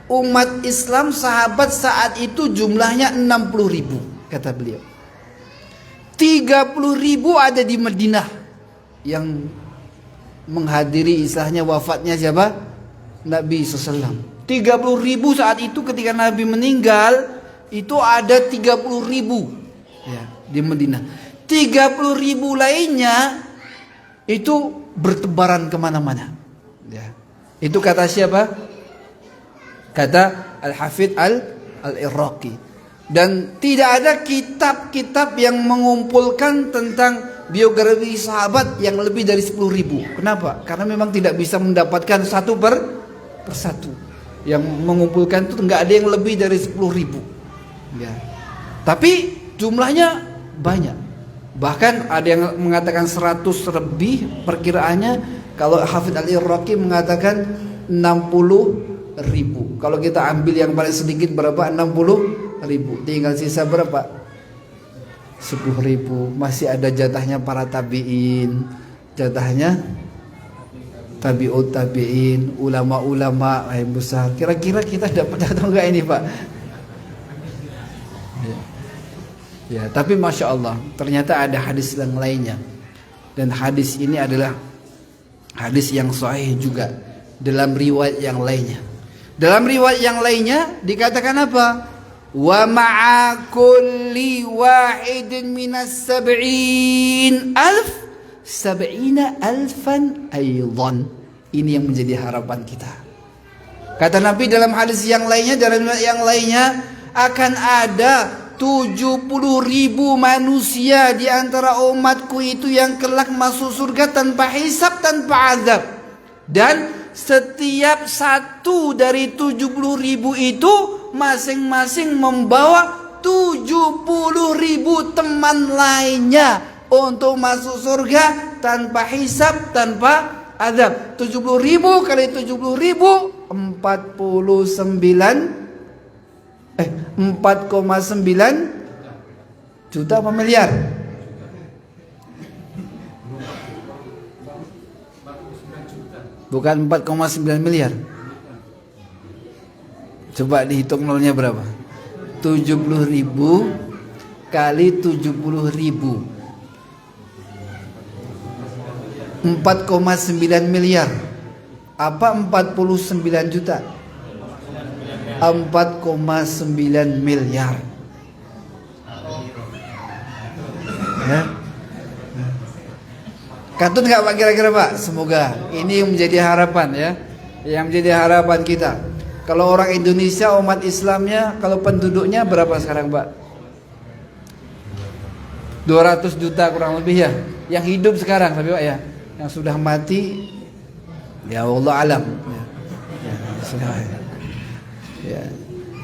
umat Islam sahabat saat itu jumlahnya 60.000, kata beliau. 30.000 ada di Madinah yang menghadiri istilahnya wafatnya siapa? Nabi SAW. 30.000 saat itu ketika Nabi meninggal, itu ada 30.000 ya, di Madinah. 30.000 lainnya itu bertebaran kemana-mana. Ya. Itu kata siapa? Kata Al-Hafidh Al-Iraqi. Dan tidak ada kitab-kitab yang mengumpulkan tentang biografi sahabat yang lebih dari 10.000. Kenapa? Karena memang tidak bisa mendapatkan satu per satu. Yang mengumpulkan itu nggak ada yang lebih dari 10.000. Ya. Tapi jumlahnya banyak. Bahkan ada yang mengatakan 100 lebih perkiraannya. Kalau Hafidh Al-Iraqi mengatakan 60.000. Kalau kita ambil yang paling sedikit berapa? 60.000. Tinggal sisa berapa? 10.000. Masih ada jatahnya para tabi'in, jatahnya tabi'ut tabi'in, ulama-ulama yang besar. Kira-kira kita dapat atau enggak ini, Pak? Ya, tapi Masya Allah, ternyata ada hadis yang lainnya. Dan hadis ini adalah hadis yang sahih juga dalam riwayat yang lainnya. Dalam riwayat yang lainnya dikatakan apa? Wa ma'a kulli wahidin minas sab'in alf sab'ina alfan aydan. Ini yang menjadi harapan kita. Kata Nabi dalam hadis yang lainnya, dalam riwayat yang lainnya, akan ada 70.000 manusia di antara umatku itu yang kelak masuk surga tanpa hisab, tanpa azab. Dan setiap satu dari 70.000 itu masing-masing membawa 70.000 teman lainnya untuk masuk surga tanpa hisab, tanpa azab. 70.000 kali 70.000 4,9 juta apa miliar? Bukan 4,9 miliar. Coba dihitung nolnya berapa? 70.000 kali 70.000. 4,9 miliar. Apa 49 juta? 4,9 miliar. Ya. Kantun nggak Pak kira-kira Pak? Semoga ini yang menjadi harapan ya, yang menjadi harapan kita. Kalau orang Indonesia umat Islamnya, kalau penduduknya berapa sekarang Pak? 200 juta kurang lebih ya, yang hidup sekarang tapi Pak ya, yang sudah mati ya Allah alam. Ya.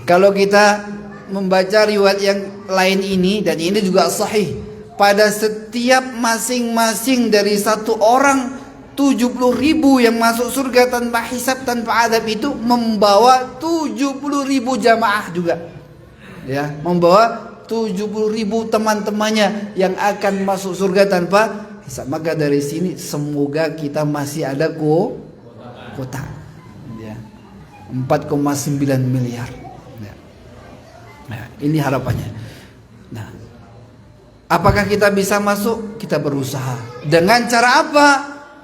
Kalau kita membaca riwayat yang lain ini, dan ini juga sahih, pada setiap masing-masing dari satu orang 70.000 yang masuk surga tanpa hisab, tanpa adab itu membawa 70.000 jamaah juga. Ya, membawa 70.000 teman-temannya yang akan masuk surga tanpa hisab. Maka dari sini semoga kita masih ada kota. Ya. 4,9 miliar. Ya. Nah, ini harapannya. Nah, apakah kita bisa masuk? Kita berusaha. Dengan cara apa?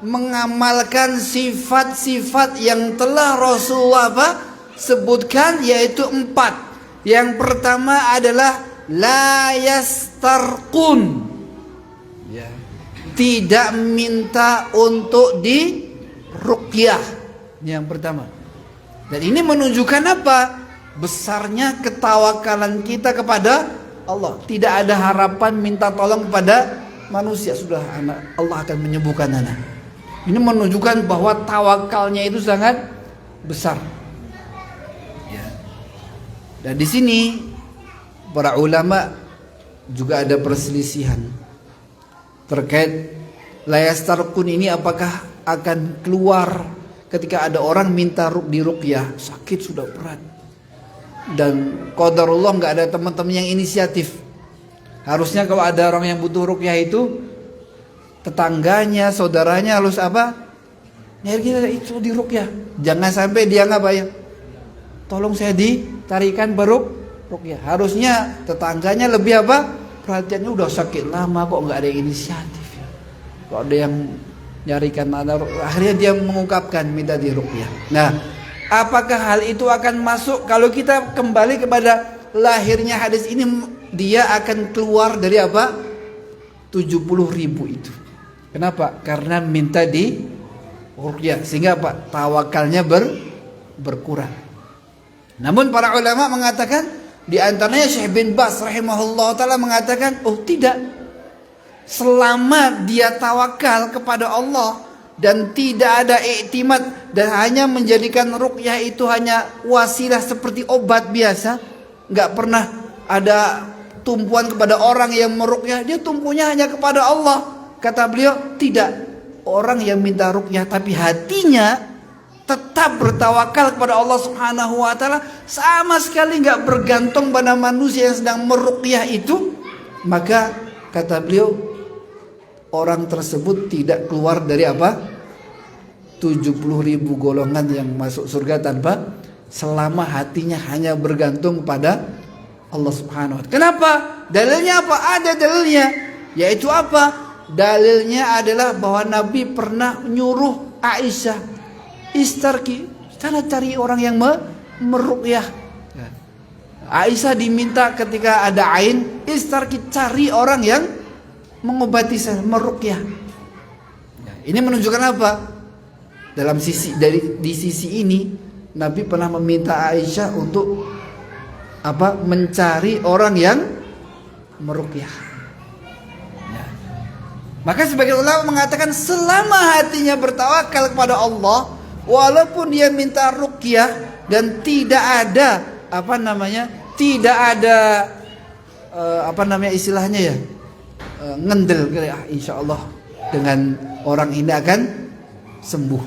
Mengamalkan sifat-sifat yang telah Rasulullah sebutkan, yaitu 4. Yang pertama adalah la yastarqun. Ya. Tidak minta untuk diruqyah. Yang pertama. Dan ini menunjukkan apa? Besarnya ketawakalan kita kepada Allah. Tidak ada harapan minta tolong kepada manusia. Sudah Allah akan menyembuhkan anak. Ini menunjukkan bahwa tawakalnya itu sangat besar. Ya. Dan di sini para ulama juga ada perselisihan terkait layastarqun ini, apakah akan keluar ketika ada orang minta diruqyah, sakit sudah berat dan qadarullah nggak ada teman-teman yang inisiatif. Harusnya kalau ada orang yang butuh ruqyah itu tetangganya, saudaranya harus apa? Nyari kita itu di ruqyah. Jangan sampai dia ngapain? Tolong saya ditarikan ruqyah. Harusnya tetangganya lebih apa? Perhatiannya udah sakit lama kok nggak ada inisiatif ya. Kok ada yang nyarikan mana? Akhirnya dia mengungkapkan minta di ruqyah. Nah, apakah hal itu akan masuk kalau kita kembali kepada lahirnya hadis ini? Dia akan keluar dari apa? 70.000 itu. Kenapa? Karena minta di ruqyah, sehingga apa? Tawakalnya berkurang. Namun para ulama mengatakan, di antaranya Syekh bin Baz rahimahullah taala mengatakan, oh tidak. Selama dia tawakal kepada Allah dan tidak ada iktimad dan hanya menjadikan ruqyah itu hanya wasilah seperti obat biasa, nggak pernah ada tumpuan kepada orang yang meruqyah, dia tumpunya hanya kepada Allah. Kata beliau, tidak. Orang yang minta ruqyah tapi hatinya tetap bertawakal kepada Allah Subhanahu wa taala, sama sekali enggak bergantung pada manusia yang sedang meruqyah itu, maka kata beliau, orang tersebut tidak keluar dari apa? 70.000 golongan yang masuk surga tanpa, selama hatinya hanya bergantung pada Allah Subhanahu wa taala. Kenapa? Dalilnya apa? Ada dalilnya. Yaitu apa? Dalilnya adalah bahwa Nabi pernah menyuruh Aisyah, istarki, sana cari orang yang meruqyah. Aisyah diminta ketika ada ain, istarki, cari orang yang mengobati saya, meruqyah. Ini menunjukkan apa? Dalam sisi di sisi ini Nabi pernah meminta Aisyah untuk apa? Mencari orang yang meruqyah. Maka sebagian ulama mengatakan selama hatinya bertawakal kepada Allah, walaupun dia minta ruqyah dan tidak ada apa namanya, tidak ada istilahnya ya, ngendel, insya Allah dengan orang ini akan sembuh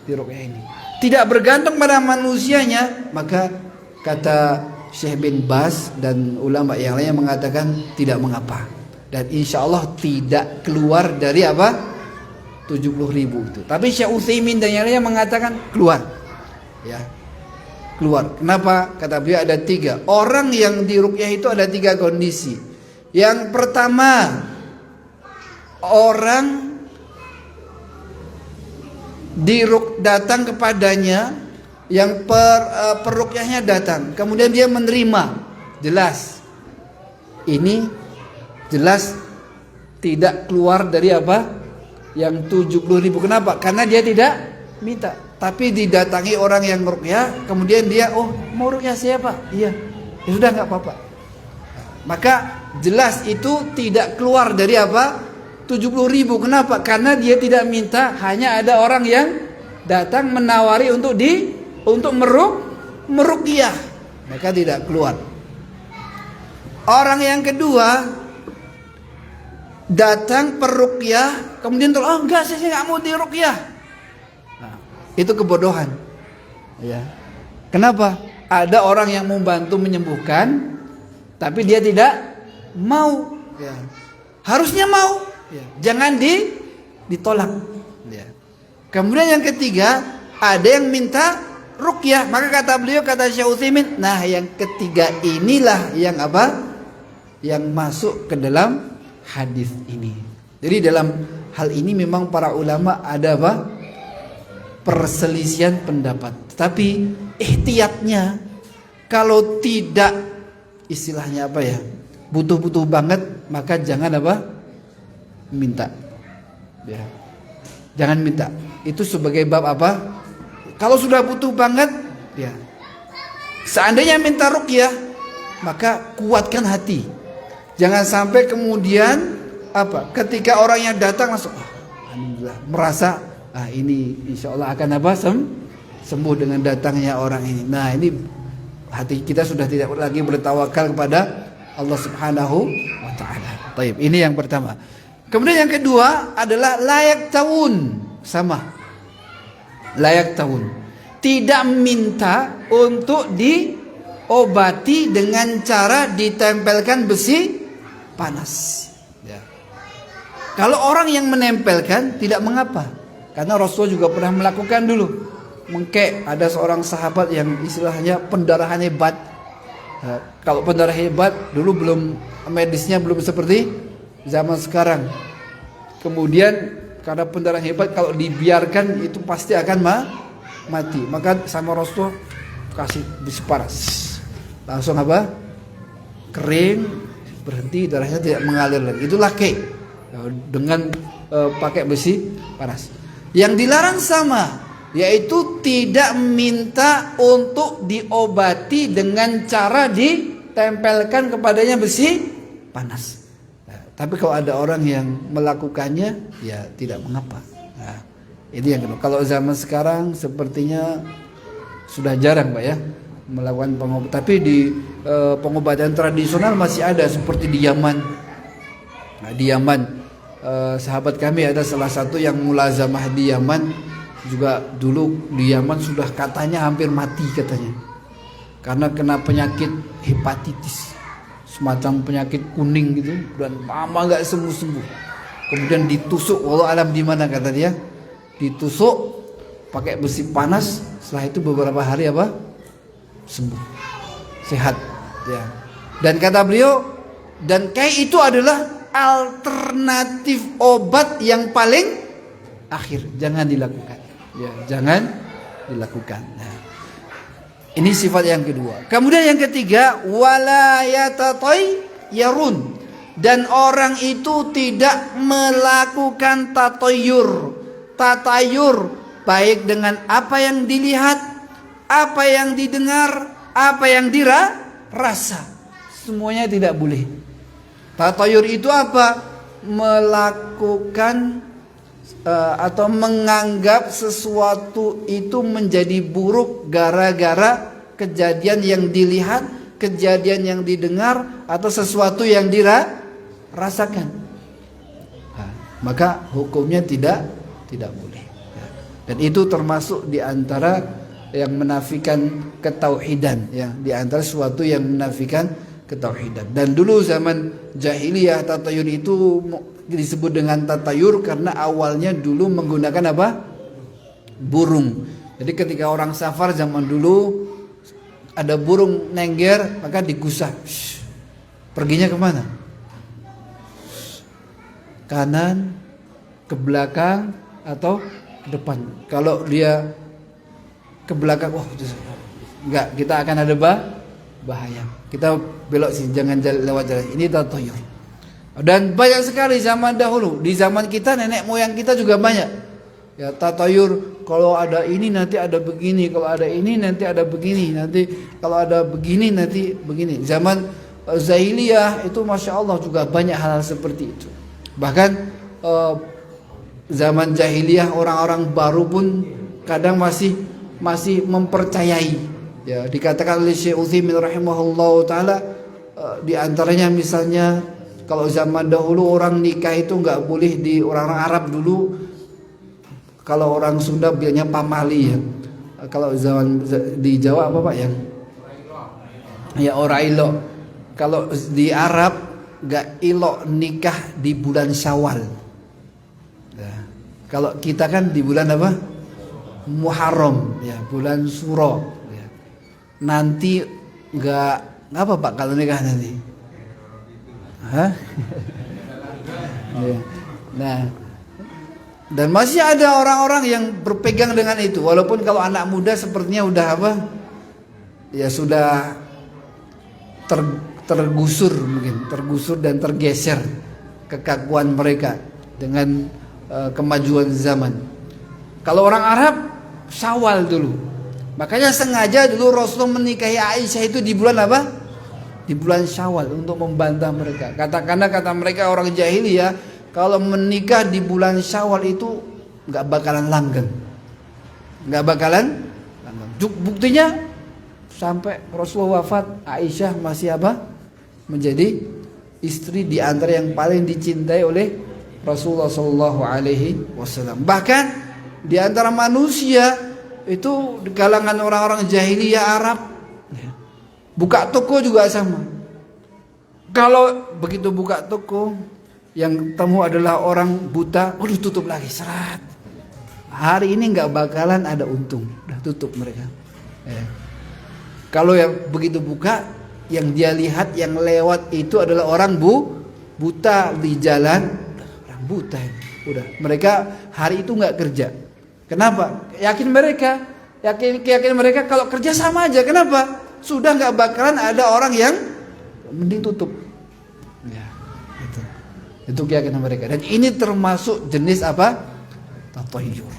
di ruqyah ini. Tidak bergantung pada manusianya, maka kata Syekh bin Baz dan ulama yang lainnya mengatakan tidak mengapa. Dan insya Allah tidak keluar dari apa? 70.000 itu. Tapi Syekh Utsaimin dan yang lainnya mengatakan keluar. Ya. Keluar. Kenapa? Kata beliau ada 3. Orang yang di ruqyah itu ada 3 kondisi. Yang pertama, orang datang kepadanya, yang peruqyahnya datang, kemudian dia menerima, jelas ini jelas tidak keluar dari apa? Yang 70.000. Kenapa? Karena dia tidak minta. Tapi didatangi orang yang ruqyah, kemudian dia, oh mau ruqyah siapa? Iya. Ya sudah, nggak apa-apa. Maka jelas itu tidak keluar dari apa? 70.000. Kenapa? Karena dia tidak minta, hanya ada orang yang datang menawari untuk meruqyah. Maka tidak keluar. Orang yang kedua datang peruqyah, kemudian oh enggak, saya nggak mau diruqyah. Nah, itu kebodohan. Ya. Kenapa? Ada orang yang membantu menyembuhkan, tapi dia tidak mau. Ya. Harusnya mau. Ya. Jangan ditolak. Ya. Kemudian yang ketiga, ada yang minta ruqyah. Maka kata beliau, kata Syekh Utsaimin, nah yang ketiga inilah yang apa? Yang masuk ke dalam hadis ini. Jadi dalam hal ini memang para ulama ada apa? Perselisihan pendapat. Tapi ihtiyatnya, kalau tidak istilahnya apa ya, butuh-butuh banget, maka jangan apa? Minta. Ya. Jangan minta. Itu sebagai bab apa? Kalau sudah butuh banget, ya. Seandainya minta ruqyah, maka kuatkan hati. Jangan sampai kemudian apa? Ketika orang yang datang langsung, alhamdulillah, merasa ini insya Allah akan apa? Sembuh dengan datangnya orang ini. Nah, ini hati kita sudah tidak lagi bertawakal kepada Allah Subhanahu wa wa ta'ala. Taib, ini yang pertama. Kemudian yang kedua adalah layak tahun, sama. Layak tahun. Tidak minta untuk diobati dengan cara ditempelkan besi panas. Ya. Kalau orang yang menempelkan tidak mengapa, karena Rasul juga pernah melakukan dulu. Mengkek, ada seorang sahabat yang istilahnya pendarahan hebat. Kalau pendarahan hebat dulu belum, medisnya belum seperti zaman sekarang. Kemudian karena pendarahan hebat, kalau dibiarkan itu pasti akan mati. Maka sama Rasul kasih besi panas. Langsung apa? Kering, berhenti, darahnya tidak mengalir lagi. Itu laki dengan pakai besi panas. Yang dilarang sama, yaitu tidak minta untuk diobati dengan cara ditempelkan kepadanya besi panas. Nah, tapi kalau ada orang yang melakukannya, ya tidak mengapa. Nah, itu yang kedua. Kalau zaman sekarang sepertinya sudah jarang, Pak ya, melakukan pengobatan. Tapi di pengobatan tradisional masih ada, seperti di Yaman. Nah, di Yaman sahabat kami ada salah satu yang mulazamah di Yaman, juga dulu di Yaman sudah katanya hampir mati katanya, karena kena penyakit hepatitis, semacam penyakit kuning gitu, dan lama nggak sembuh-sembuh. Kemudian ditusuk, walau alam di mana kata dia, ditusuk pakai besi panas. Setelah itu beberapa hari apa? Sembuh, sehat. Ya. Dan kata beliau, dan kayak itu adalah alternatif obat yang paling akhir, jangan dilakukan. Ya, jangan dilakukan. Nah, ini sifat yang kedua. Kemudian yang ketiga, wala yatatayyarun, dan orang itu tidak melakukan tatayur, baik dengan apa yang dilihat, apa yang didengar, apa yang dirasa, semuanya tidak boleh. Tatayur itu apa? Melakukan atau menganggap sesuatu itu menjadi buruk gara-gara kejadian yang dilihat, kejadian yang didengar, atau sesuatu yang dirasakan. Nah, maka hukumnya tidak boleh. Dan itu termasuk di antara yang menafikan ketauhidan, ya, di antara sesuatu yang menafikan ketauhidan. Dan dulu zaman jahiliyah tatayur itu disebut dengan tatayur karena awalnya dulu menggunakan apa? Burung. Jadi ketika orang safar zaman dulu ada burung nengger, maka digusah. Perginya kemana? Kanan, ke belakang, atau ke depan. Kalau dia ke belakang, enggak, kita akan ada bahaya. Kita belok sih, jangan lewat jalan ini, tatayur. Dan banyak sekali zaman dahulu. Di zaman kita, nenek moyang kita juga banyak. Ya, tatayur, kalau ada ini nanti ada begini, kalau ada ini nanti ada begini, nanti kalau ada begini nanti begini. Zaman Zahiliyah itu Masya Allah juga banyak hal seperti itu. Bahkan zaman Jahiliyah orang-orang baru pun kadang masih mempercayai. Ya, dikatakan oleh Syekh Utsaimin rahimahullahu taala, di antaranya misalnya kalau zaman dahulu orang nikah itu nggak boleh, di orang-orang Arab dulu, kalau orang Sunda bilangnya pamali ya. Kalau zaman di Jawa apa Pak ya? Ya orailo. Kalau di Arab nggak ilok nikah di bulan Syawal. Ya. Kalau kita kan di bulan apa? Muharram, ya, bulan Suro. Nanti nggak apa Pak kalau nikah nanti? Hah? Nah, dan masih ada orang-orang yang berpegang dengan itu, walaupun kalau anak muda sepertinya udah apa? Ya sudah tergusur mungkin, tergusur dan tergeser kekaguan mereka dengan kemajuan zaman. Kalau orang Arab Syawal dulu. Makanya sengaja dulu Rasulullah menikahi Aisyah itu di bulan apa? Di bulan Syawal, untuk membantah mereka. Kata mereka orang jahiliyah, kalau menikah di bulan Syawal itu nggak bakalan langgeng. Nggak bakalan langgeng. Buktinya sampai Rasulullah wafat, Aisyah masih apa? Menjadi istri di antara yang paling dicintai oleh Rasulullah Shallallahu Alaihi Wasallam. Bahkan di antara manusia itu di kalangan orang-orang jahiliyah Arab, buka toko juga sama. Kalau begitu buka toko, yang temu adalah orang buta, udah tutup lagi, serat. Hari ini nggak bakalan ada untung, udah tutup mereka. Kalau yang begitu buka, yang dia lihat, yang lewat itu adalah orang buta di jalan, orang buta. Udah, mereka hari itu nggak kerja. Kenapa? Yakin mereka kalau kerja sama aja. Kenapa? Sudah nggak bakalan ada orang yang mending tutup. Ya, itu keyakinan mereka. Dan ini termasuk jenis apa? Tatayyur.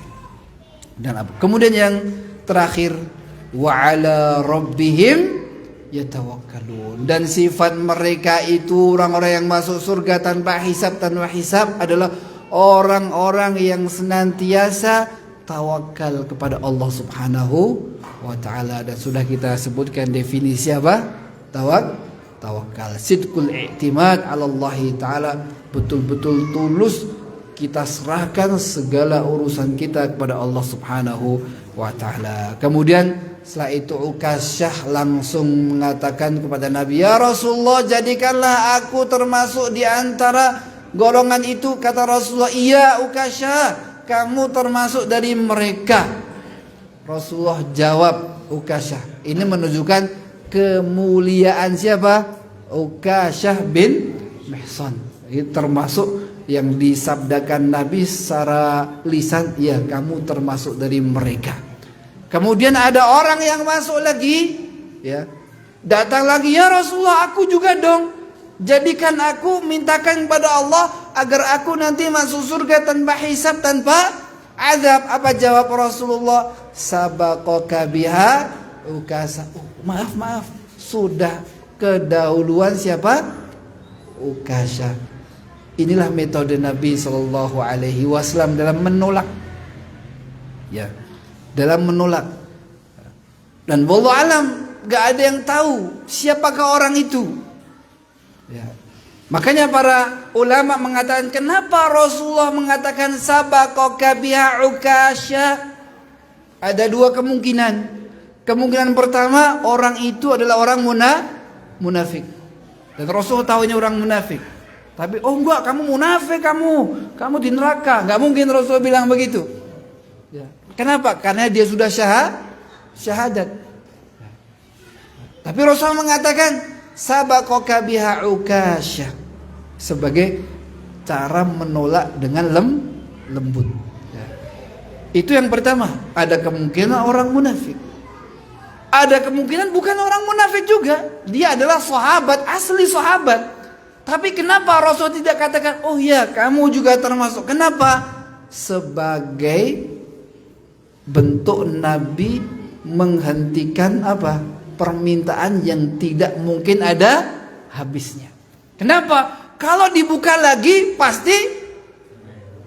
Dan apa? Kemudian yang terakhir, wa ala rabbihim yatawakkalun. Dan sifat mereka itu orang-orang yang masuk surga tanpa hisab adalah orang-orang yang senantiasa tawakal kepada Allah Subhanahu wa taala. Dan sudah kita sebutkan definisi apa? Tawakal. Sidqul i'timad 'ala Allah taala, betul-betul tulus kita serahkan segala urusan kita kepada Allah Subhanahu wa taala. Kemudian setelah itu Ukasyah langsung mengatakan kepada Nabi, "Ya Rasulullah, jadikanlah aku termasuk di antara golongan itu." Kata Rasulullah, "Iya Ukasyah, kamu termasuk dari mereka." Rasulullah jawab Ukasyah. Ini menunjukkan kemuliaan siapa? Ukasyah bin Mihsan. Ini termasuk yang disabdakan Nabi secara lisan, ya kamu termasuk dari mereka. Kemudian ada orang yang masuk lagi, ya, datang lagi, "Ya Rasulullah, aku juga dong. Jadikan aku, mintakan kepada Allah agar aku nanti masuk surga tanpa hisab, tanpa azab." Apa jawab Rasulullah? "Sabaqaka biha Ukasa." Maaf, sudah kedahuluan siapa? Ukasyah. Inilah metode Nabi Shallallahu Alaihi Wasallam dalam menolak, ya, dalam menolak. Dan wallahu alam, gak ada yang tahu siapakah orang itu. Ya. Makanya para ulama mengatakan, kenapa Rasulullah mengatakan sabaqaka biha Ukasyah? Ada dua kemungkinan. Kemungkinan pertama, orang itu adalah orang munafik. Dan Rasulullah tahunya orang munafik. Tapi oh enggak, kamu munafik, kamu di neraka. Enggak mungkin Rasulullah bilang begitu. Ya. Kenapa? Karena dia sudah syahadat. Tapi Rasulullah mengatakan sabaqaka biha Ukasyah sebagai cara menolak dengan lembut. Ya. Itu yang pertama. Ada kemungkinan orang munafik. Ada kemungkinan bukan orang munafik juga. Dia adalah sahabat, asli sahabat. Tapi kenapa Rasul tidak katakan, "Oh ya, kamu juga termasuk"? Kenapa? Sebagai bentuk Nabi menghentikan apa? Permintaan yang tidak mungkin ada habisnya. Kenapa? Kalau dibuka lagi pasti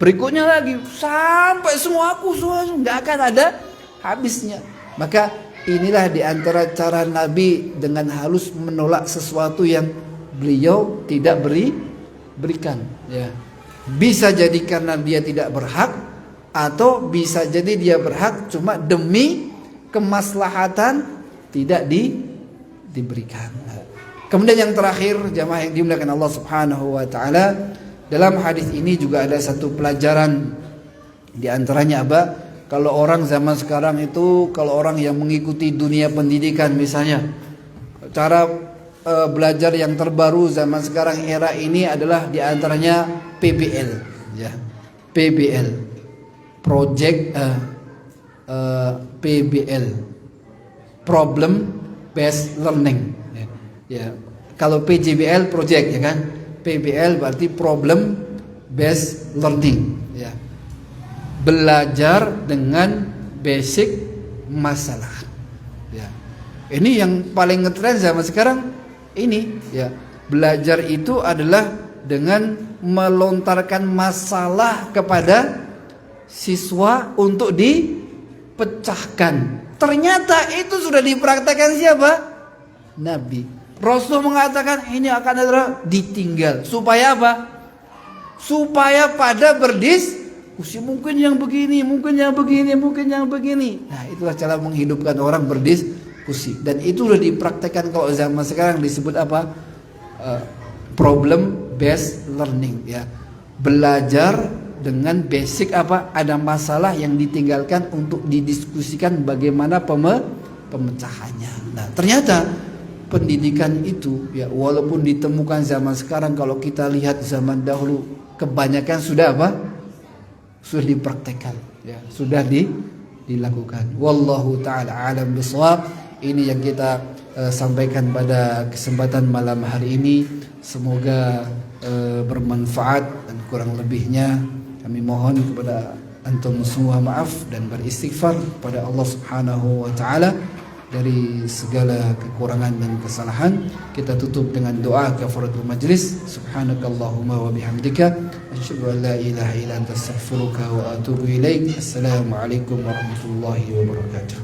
berikutnya lagi sampai semua nggak akan ada habisnya. Maka inilah diantara cara Nabi dengan halus menolak sesuatu yang beliau tidak berikan. Ya. Bisa jadi karena dia tidak berhak, atau bisa jadi dia berhak cuma demi kemaslahatan tidak diberikan. Kemudian yang terakhir, jamaah yang dimuliakan Allah Subhanahu wa taala, dalam hadis ini juga ada satu pelajaran. Di antaranya apa? Kalau orang zaman sekarang itu, kalau orang yang mengikuti dunia pendidikan misalnya, cara belajar yang terbaru zaman sekarang era ini adalah di antaranya PBL, ya. PBL, project PBL, problem based learning. Ya, kalau PJBL project, ya kan, PBL berarti problem based learning. Ya, belajar dengan basic masalah. Ya, ini yang paling ngetren zaman sekarang. Ini, ya, belajar itu adalah dengan melontarkan masalah kepada siswa untuk dipecahkan. Ternyata itu sudah dipraktekkan siapa? Nabi. Rasul mengatakan ini akan ada ditinggal. Supaya apa? Supaya pada berdiskusi, mungkin yang begini, mungkin yang begini, mungkin yang begini. Nah, itulah cara menghidupkan orang berdiskusi. Dan itu sudah dipraktekkan kalau zaman sekarang disebut apa? Problem based learning, ya. Belajar dengan basic apa? Ada masalah yang ditinggalkan untuk didiskusikan bagaimana pemecahannya. Nah, ternyata pendidikan itu, ya, walaupun ditemukan zaman sekarang, kalau kita lihat zaman dahulu kebanyakan sudah apa? Sudah dipraktekkan, ya, sudah dilakukan. Wallahu taala alam bisawab. Ini yang kita sampaikan pada kesempatan malam hari ini. Semoga bermanfaat, dan kurang lebihnya kami mohon kepada antum semua maaf dan beristighfar kepada Allah Subhanahu wa taala dari segala kekurangan dan kesalahan. Kita tutup dengan doa kafaratul majlis. Subhanakallahumma wa bihamdika asyhadu an la ilaha illa anta astaghfiruka wa atubu ilaik. Assalamualaikum warahmatullahi wabarakatuh.